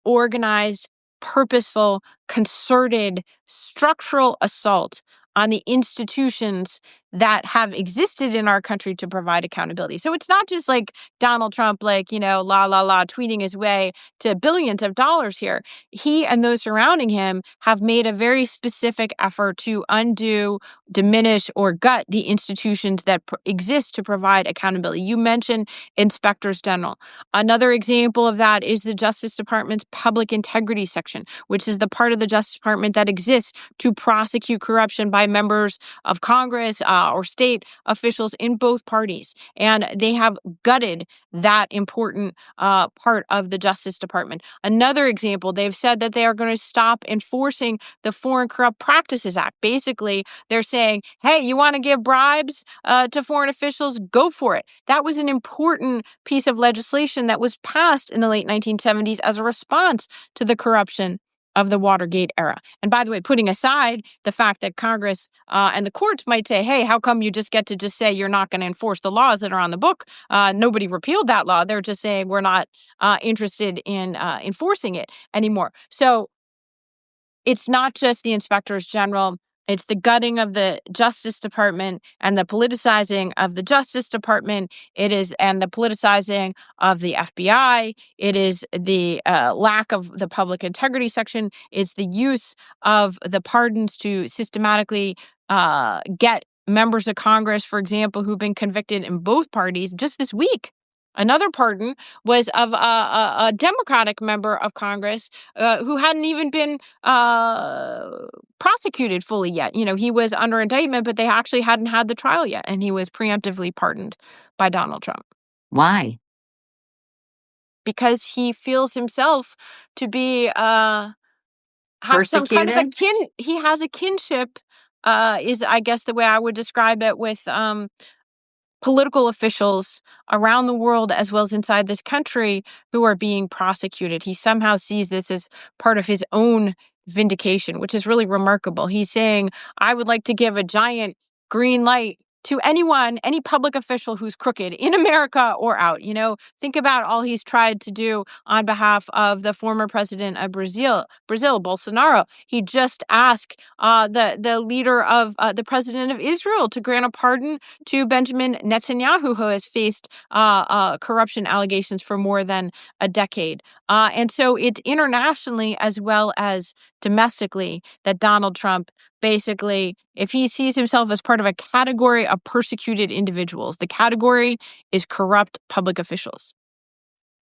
organized, purposeful, concerted, structural assault on the institutions that have existed in our country to provide accountability. So it's not just like Donald Trump, like, la, la, la, tweeting his way to billions of dollars here. He and those surrounding him have made a very specific effort to undo, diminish, or gut the institutions that exist to provide accountability. You mentioned inspectors general. Another example of that is the Justice Department's public integrity section, which is the part of the Justice Department that exists to prosecute corruption by members of Congress or state officials in both parties. And they have gutted that important part of the Justice Department. Another example, they've said that they are going to stop enforcing the Foreign Corrupt Practices Act. Basically, they're saying, hey, you want to give bribes to foreign officials? Go for it. That was an important piece of legislation that was passed in the late 1970s as a response to the corruption of the Watergate era. And by the way, putting aside the fact that Congress and the courts might say, hey, how come you just get to just say you're not going to enforce the laws that are on the book? Nobody repealed that law. They're just saying we're not interested in enforcing it anymore. So it's not just the inspectors general. It's the gutting of the Justice Department and the politicizing of the Justice Department. It is, and the politicizing of the FBI. It is the lack of the public integrity section. It's the use of the pardons to systematically get members of Congress, for example, who've been convicted in both parties just this week. Another pardon was of a Democratic member of Congress who hadn't even been prosecuted fully yet. He was under indictment, but they actually hadn't had the trial yet, and he was preemptively pardoned by Donald Trump Why? because he feels himself to be have some kind of a Persecuted? kin. He has a kinship. Is I guess the way I would describe it with political officials around the world as well as inside this country who are being prosecuted. He somehow sees this as part of his own vindication, which is really remarkable. He's saying, I would like to give a giant green light to anyone, any public official who's crooked in America or out. Think about all he's tried to do on behalf of the former president of Brazil, Bolsonaro. He just asked the leader of the president of Israel to grant a pardon to Benjamin Netanyahu, who has faced corruption allegations for more than a decade. And so it's internationally as well as domestically that Donald Trump basically, if he sees himself as part of a category of persecuted individuals, the category is corrupt public officials.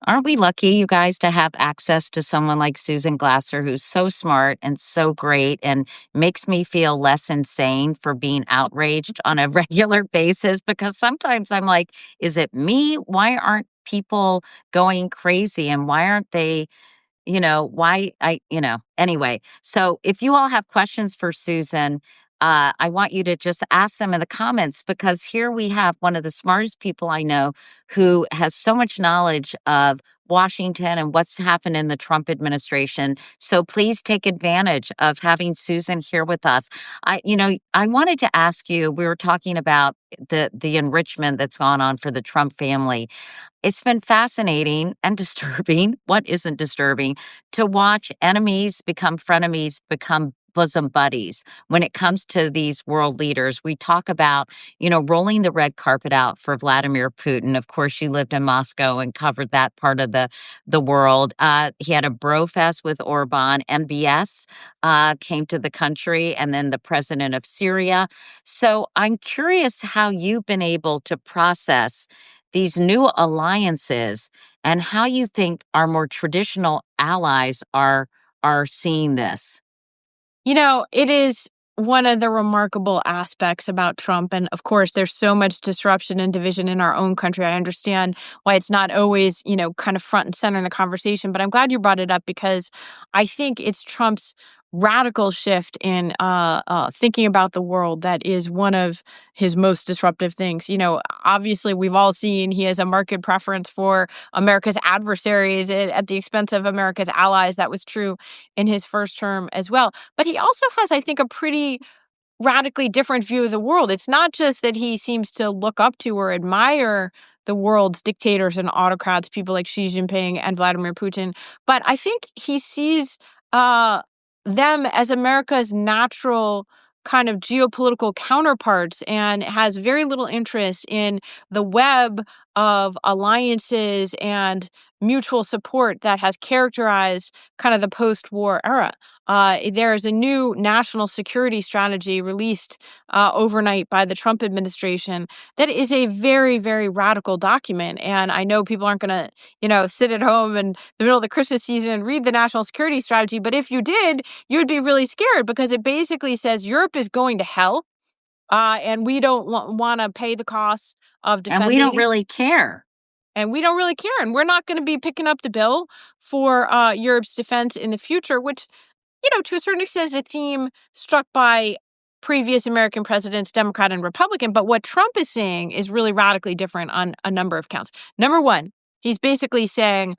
Aren't we lucky, you guys, to have access to someone like Susan Glasser, who's so smart and so great and makes me feel less insane for being outraged on a regular basis? Because sometimes I'm like, is it me? Why aren't people going crazy? And why aren't they why anyway. So if you all have questions for Susan, I want you to just ask them in the comments because here we have one of the smartest people I know who has so much knowledge of Washington and what's happened in the Trump administration. So please take advantage of having Susan here with us. I wanted to ask you, we were talking about the enrichment that's gone on for the Trump family. It's been fascinating and disturbing. What isn't disturbing? To watch enemies become frenemies, become bosom buddies when it comes to these world leaders. We talk about, rolling the red carpet out for Vladimir Putin. Of course, you lived in Moscow and covered that part of the world. He had a bro fest with Orban. MBS came to the country, and then the president of Syria. So I'm curious how you've been able to process these new alliances and how you think our more traditional allies are seeing this. It is one of the remarkable aspects about Trump. And of course, there's so much disruption and division in our own country. I understand why it's not always, kind of front and center in the conversation. But I'm glad you brought it up because I think it's Trump's radical shift in thinking about the world that is one of his most disruptive things. Obviously, we've all seen he has a marked preference for America's adversaries at the expense of America's allies. That was true in his first term as well. But he also has, I think, a pretty radically different view of the world. It's not just that he seems to look up to or admire the world's dictators and autocrats, people like Xi Jinping and Vladimir Putin, but I think he sees uh, them as America's natural kind of geopolitical counterparts and has very little interest in the web of alliances and mutual support that has characterized kind of the post-war era. There is a new national security strategy released overnight by the Trump administration that is a very, very radical document. And I know people aren't going to, sit at home in the middle of the Christmas season and read the national security strategy. But if you did, you'd be really scared because it basically says Europe is going to hell, and we don't want to pay the costs of And we defending don't it. really care. And we don't really care. And we're not going to be picking up the bill for Europe's defense in the future, which to a certain extent, is a theme struck by previous American presidents, Democrat and Republican. But what Trump is saying is really radically different on a number of counts. Number one, he's basically saying,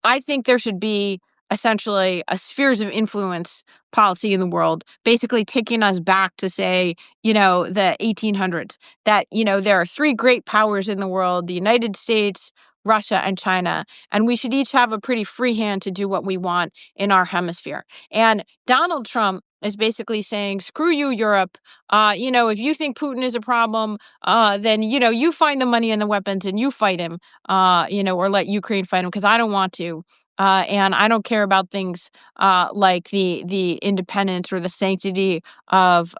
I think there should be essentially a spheres of influence policy in the world, basically taking us back to, say, the 1800s, that, there are three great powers in the world, the United States, Russia, and China, and we should each have a pretty free hand to do what we want in our hemisphere. And Donald Trump is basically saying, screw you, Europe. If you think Putin is a problem, then, you find the money and the weapons and you fight him, or let Ukraine fight him because I don't want to. And I don't care about things like the independence or the sanctity of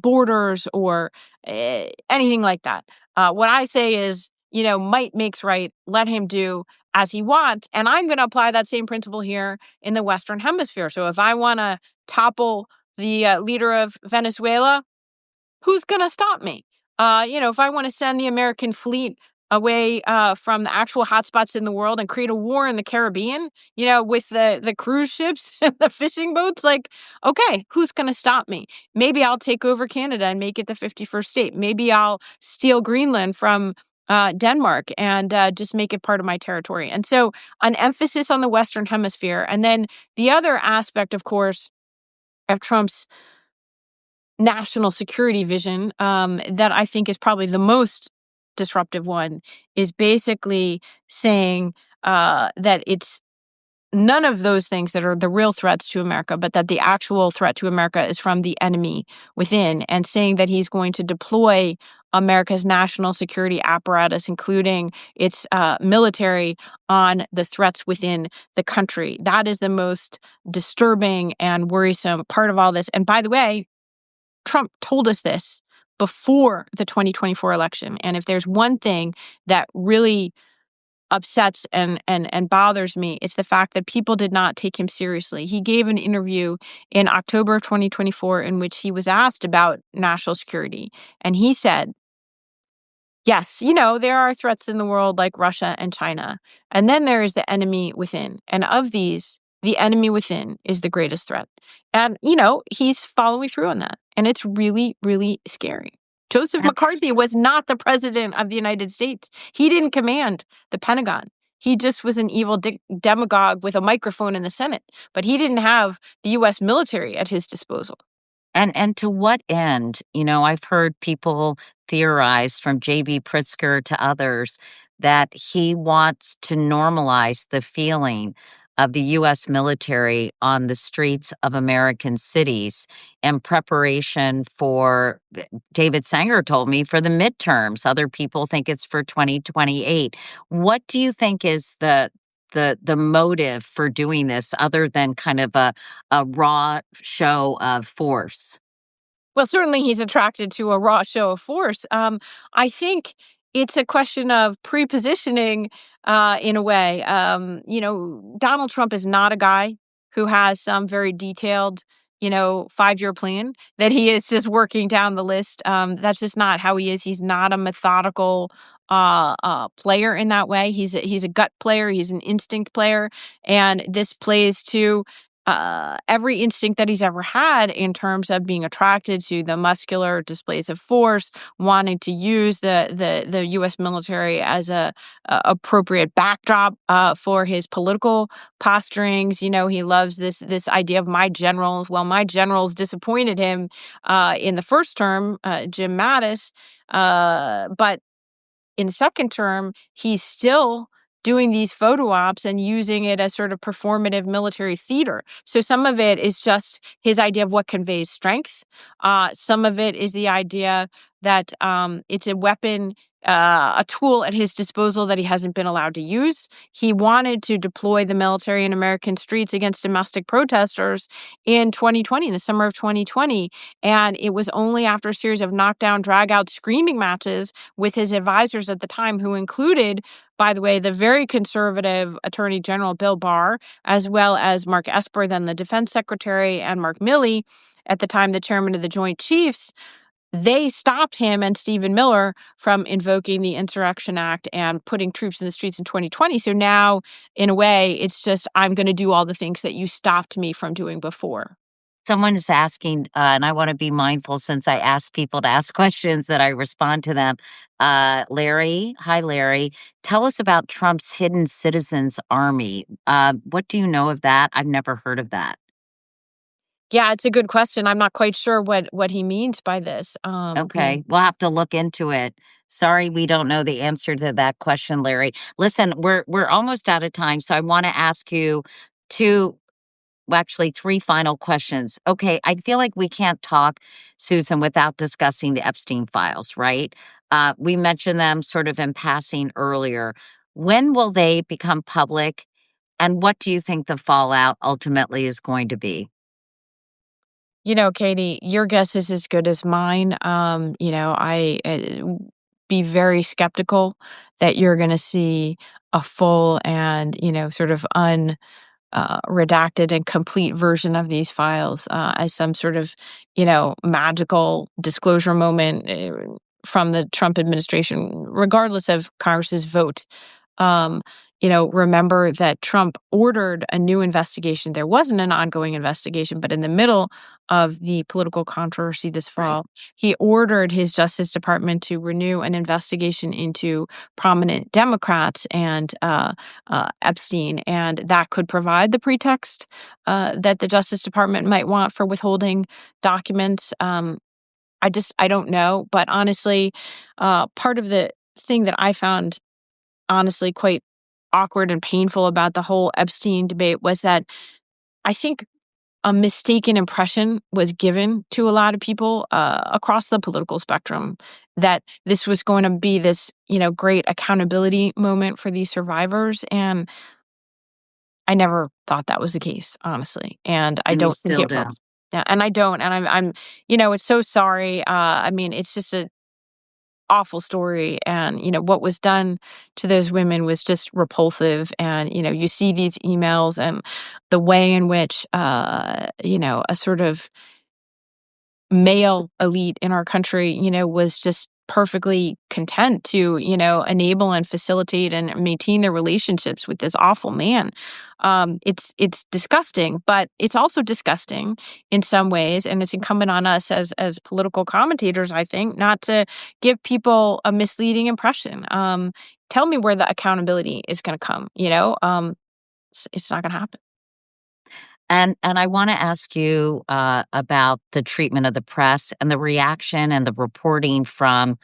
borders or anything like that. What I say is, might makes right. Let him do as he wants, and I'm going to apply that same principle here in the Western Hemisphere. So if I want to topple the leader of Venezuela, who's going to stop me? If I want to send the American fleet away from the actual hotspots in the world and create a war in the Caribbean, with the cruise ships and the fishing boats, like, okay, who's going to stop me? Maybe I'll take over Canada and make it the 51st state. Maybe I'll steal Greenland from Denmark and just make it part of my territory. And so an emphasis on the Western Hemisphere. And then the other aspect, of course, of Trump's national security vision, that I think is probably the most disruptive one, is basically saying that it's none of those things that are the real threats to America, but that the actual threat to America is from the enemy within, and saying that he's going to deploy America's national security apparatus, including its military, on the threats within the country. That is the most disturbing and worrisome part of all this. And by the way, Trump told us this before the 2024 election. And if there's one thing that really upsets and bothers me, it's the fact that people did not take him seriously. He gave an interview in October of 2024 in which he was asked about national security. And he said, yes, there are threats in the world like Russia and China. And then there is the enemy within. And of these, the enemy within is the greatest threat. And, he's following through on that. And it's really, really scary. Joseph McCarthy was not the president of the United States. He didn't command the Pentagon. He just was an evil demagogue with a microphone in the Senate. But he didn't have the U.S. military at his disposal. And to what end? I've heard people theorize from J.B. Pritzker to others that he wants to normalize the feeling of the U.S. military on the streets of American cities in preparation for, David Sanger told me, for the midterms. Other people think it's for 2028. What do you think is the motive for doing this other than kind of a raw show of force? Well, certainly he's attracted to a raw show of force. I think It's a question of pre-positioning, in a way. Donald Trump is not a guy who has some very detailed, 5-year plan that he is just working down the list. That's just not how he is. He's not a methodical player in that way. He's a gut player. He's an instinct player, and this plays to every instinct that he's ever had in terms of being attracted to the muscular displays of force, wanting to use the U.S. military as a appropriate backdrop for his political posturings. He loves this idea of my generals. Well, my generals disappointed him in the first term, Jim Mattis, but in the second term, he's still doing these photo ops and using it as sort of performative military theater. So some of it is just his idea of what conveys strength. Some of it is the idea that it's a weapon, a tool at his disposal that he hasn't been allowed to use. He wanted to deploy the military in American streets against domestic protesters in 2020, in the summer of 2020. And it was only after a series of knockdown, drag out screaming matches with his advisors at the time, who included, by the way, the very conservative Attorney General Bill Barr, as well as Mark Esper, then the defense secretary, and Mark Milley, at the time the chairman of the Joint Chiefs. They stopped him and Stephen Miller from invoking the Insurrection Act and putting troops in the streets in 2020. So now, in a way, it's just, I'm going to do all the things that you stopped me from doing before. Someone is asking, and I want to be mindful since I ask people to ask questions that I respond to them. Larry, hi, Larry. Tell us about Trump's hidden citizens army. What do you know of that? I've never heard of that. Yeah, it's a good question. I'm not quite sure what he means by this. Okay, we'll have to look into it. Sorry, we don't know the answer to that question, Larry. Listen, we're almost out of time, so I want to ask you two, well, actually three final questions. Okay, I feel like we can't talk, Susan, without discussing the Epstein files, right? We mentioned them sort of in passing earlier. When will they become public, and what do you think the fallout ultimately is going to be? Katie, your guess is as good as mine. I be very skeptical that you're going to see a full and sort of redacted and complete version of these files as some sort of magical disclosure moment from the Trump administration, regardless of Congress's vote. Um, remember that Trump ordered a new investigation. There wasn't an ongoing investigation, but in the middle of the political controversy this Right. fall, he ordered his Justice Department to renew an investigation into prominent Democrats and Epstein, and that could provide the pretext that the Justice Department might want for withholding documents. I don't know, but honestly, part of the thing that I found honestly quite awkward and painful about the whole Epstein debate was that I think a mistaken impression was given to a lot of people across the political spectrum that this was going to be this, great accountability moment for these survivors. And I never thought that was the case, honestly. And I And you don't think still it do. will. Yeah, and I don't. And I'm, it's so sorry. I mean, it's just a awful story, and what was done to those women was just repulsive. And you see these emails and the way in which a sort of male elite in our country, was just perfectly content to, enable and facilitate and maintain their relationships with this awful man. It's disgusting, but it's also disgusting in some ways, and it's incumbent on us as political commentators, I think, not to give people a misleading impression. Tell me where the accountability is going to come. It's not going to happen. And I want to ask you about the treatment of the press and the reaction and the reporting from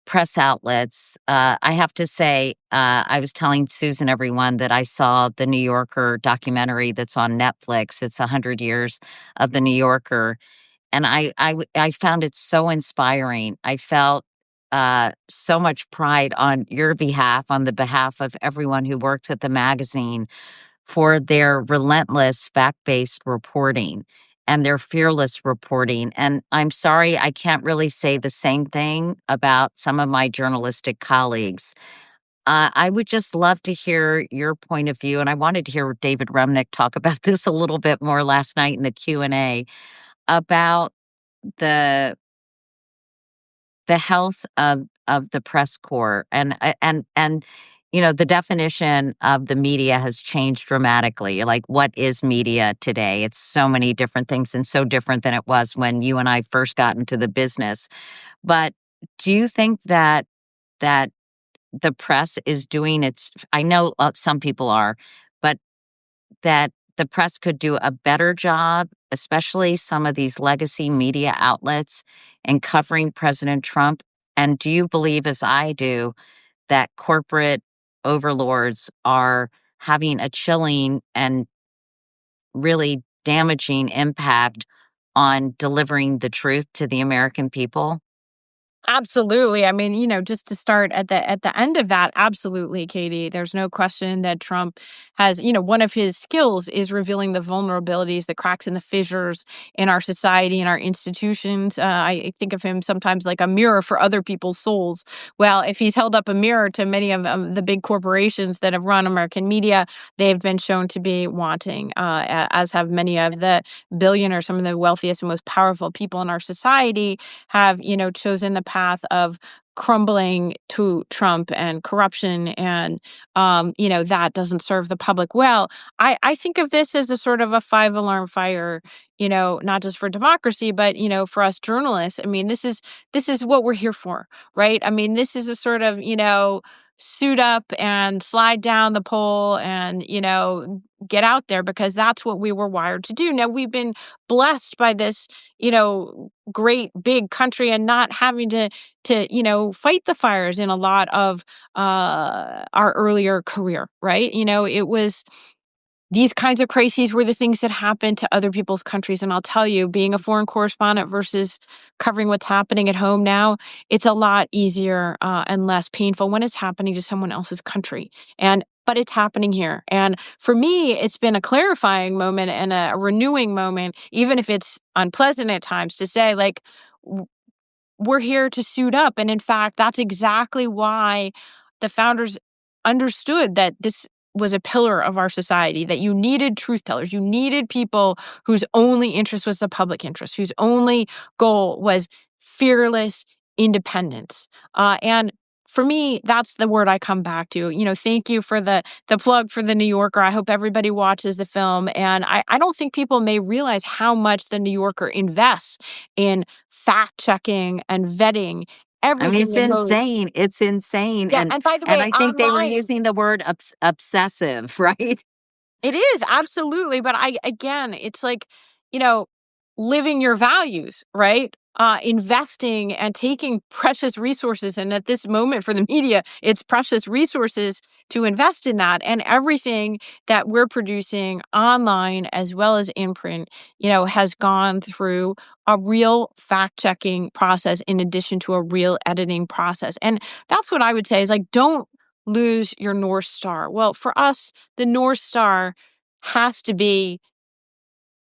press outlets. I have to say, I was telling Susan, everyone, that I saw the New Yorker documentary that's on Netflix. It's 100 years of the New Yorker, and I found it so inspiring. I felt so much pride on your behalf, on the behalf of everyone who works at the magazine, for their relentless fact-based reporting. and their fearless reporting. And I'm sorry, I can't really say the same thing about some of my journalistic colleagues. I would just love to hear your point of view, and I wanted to hear David Remnick talk about this a little bit more last night in the Q&A about the the health of the press corps, and the definition of the media has changed dramatically. Like, what is media today? It's so many different things and so different than it was when you and I first got into the business. But do you think that the press is doing its, I know some people are, but that the press could do a better job, especially some of these legacy media outlets, in covering President Trump? And do you believe, as I do, that corporate overlords are having a chilling and really damaging impact on delivering the truth to the American people? Absolutely. I mean, just to start at the end of that, absolutely, Katie. There's no question that Trump has, one of his skills is revealing the vulnerabilities, the cracks and the fissures in our society and our institutions. I think of him sometimes like a mirror for other people's souls. Well, if he's held up a mirror to many of the big corporations that have run American media, they've been shown to be wanting, as have many of the billionaires, some of the wealthiest and most powerful people in our society have, chosen the path of crumbling to Trump and corruption, and that doesn't serve the public well. I think of this as a sort of a five-alarm fire, not just for democracy, but for us journalists. I mean, this is what we're here for, right? I mean, this is a sort of, suit up and slide down the pole and, get out there, because that's what we were wired to do. Now, we've been blessed by this, great big country, and not having to fight the fires in a lot of our earlier career, right? It was these kinds of crises were the things that happened to other people's countries. And I'll tell you, being a foreign correspondent versus covering what's happening at home now, it's a lot easier and less painful when it's happening to someone else's country. But it's happening here. And for me, it's been a clarifying moment and a renewing moment, even if it's unpleasant at times, to say, like, we're here to suit up. And in fact, that's exactly why the founders understood that this was a pillar of our society, that you needed truth tellers. You needed people whose only interest was the public interest, whose only goal was fearless independence. And for me, that's the word I come back to. Thank you for the plug for the New Yorker. I hope everybody watches the film. And I don't think people may realize how much the New Yorker invests in fact checking and vetting I mean, everything it's that goes. insane. It's insane. Yeah, And and by the and way, I think they were online using the word obsessive, right? it is, absolutely, but I again, it's like, you know, living your values, right? Investing and taking precious resources, and at this moment for the media, it's precious resources to invest in that, and everything that we're producing online as well as in print, has gone through a real fact-checking process in addition to a real editing process, and that's what I would say is, like, don't lose your North Star. Well, for us, the North Star has to be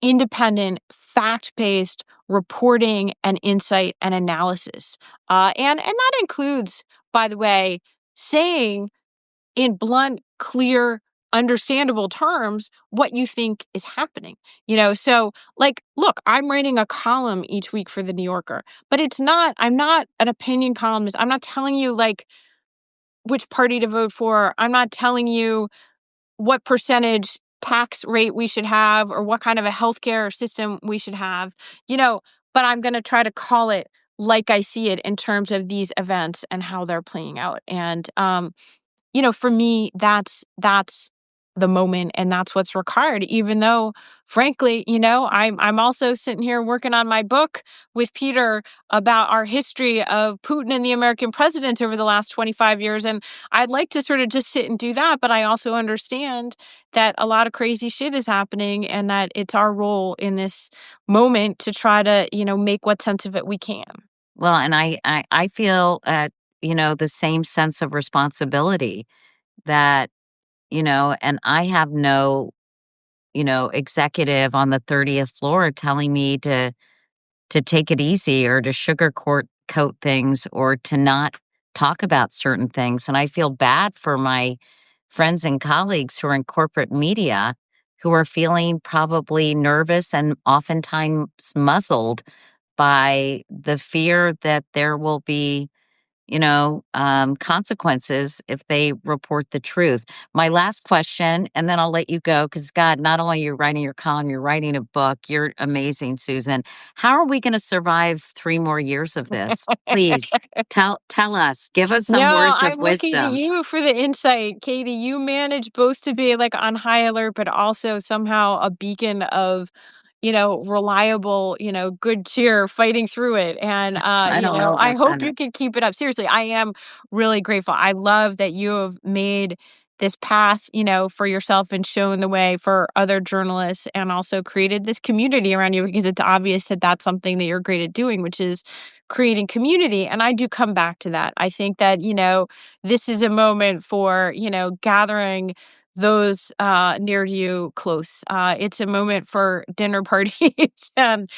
independent, fact based reporting and insight and analysis. And that includes, by the way, saying in blunt, clear, understandable terms what you think is happening. So, like, look, I'm writing a column each week for the New Yorker, but I'm not an opinion columnist. I'm not telling you, like, which party to vote for. I'm not telling you what percentage tax rate we should have or what kind of a healthcare system we should have, you know, but I'm going to try to call it like I see it in terms of these events and how they're playing out. And for me, that's the moment, and that's what's required, even though, frankly, I'm also sitting here working on my book with Peter about our history of Putin and the American presidents over the last 25 years. And I'd like to sort of just sit and do that, but I also understand that a lot of crazy shit is happening, and that it's our role in this moment to try to, make what sense of it we can. Well, and I feel the same sense of responsibility that, and I have no executive on the 30th floor telling me to take it easy or to sugarcoat coat things or to not talk about certain things. And I feel bad for my friends and colleagues who are in corporate media who are feeling probably nervous and oftentimes muzzled by the fear that there will be consequences if they report the truth. My last question, and then I'll let you go because, God, not only you're writing your column, you're writing a book. You're amazing, Susan. How are we going to survive 3 more years of this? Please tell us. Give us some No, words of I'm looking to wisdom. you for the insight, Katie. You manage both to be like on high alert, but also somehow a beacon of, reliable, good cheer fighting through it. And, I don't know I about hope that. you can keep it up. Seriously, I am really grateful. I love that you have made this path, for yourself and shown the way for other journalists and also created this community around you because it's obvious that that's something that you're great at doing, which is creating community. And I do come back to that. I think that, this is a moment for, gathering those near to you close. It's a moment for dinner parties and,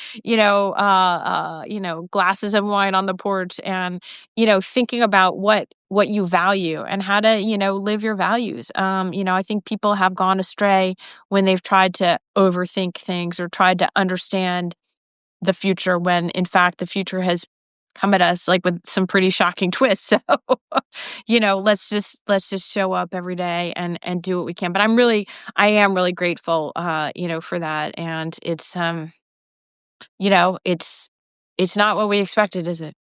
glasses of wine on the porch and, thinking about what you value and how to, live your values. I think people have gone astray when they've tried to overthink things or tried to understand the future when in fact the future has come at us like with some pretty shocking twists. So, let's just show up every day and do what we can. But I am really grateful for that. And it's not what we expected, is it?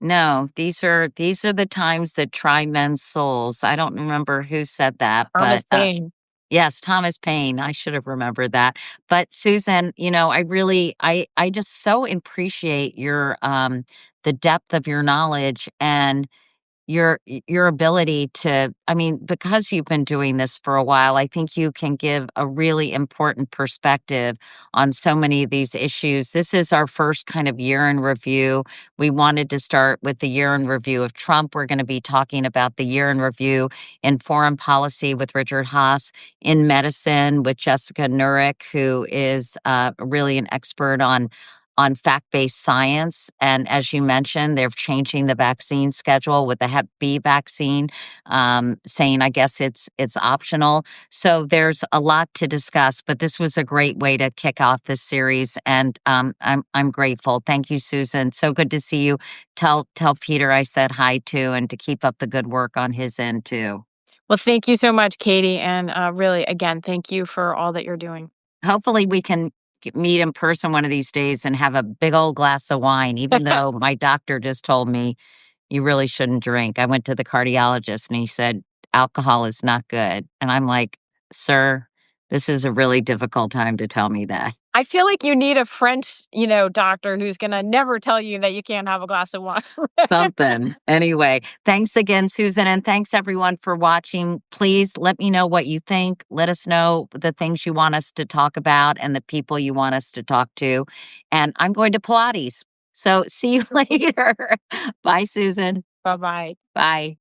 No, these are the times that try men's souls. I don't remember who said that, Thomas but Paine. yes, Thomas Paine. I should have remembered that. But Susan, I really I just so appreciate the depth of your knowledge and your ability to, I mean, because you've been doing this for a while, I think you can give a really important perspective on so many of these issues. This is our first kind of year in review. We wanted to start with the year in review of Trump. We're going to be talking about the year in review in foreign policy with Richard Haas, in medicine with Jessica Nurick, who is really an expert on fact-based science. And as you mentioned, they're changing the vaccine schedule with the Hep B vaccine, saying I guess it's optional. So there's a lot to discuss, but this was a great way to kick off this series, and I'm grateful. Thank you, Susan. So good to see you. Tell Peter I said hi too, and to keep up the good work on his end too. Well, thank you so much, Katie. And really, again, thank you for all that you're doing. Hopefully, we can meet in person one of these days and have a big old glass of wine, even though my doctor just told me you really shouldn't drink. I went to the cardiologist and he said, alcohol is not good. And I'm like, sir, this is a really difficult time to tell me that. I feel like you need a French, doctor who's gonna never tell you that you can't have a glass of wine. Something. Anyway, thanks again, Susan. And thanks everyone for watching. Please let me know what you think. Let us know the things you want us to talk about and the people you want us to talk to. And I'm going to Pilates. So see you later. Bye, Susan. Bye bye. Bye.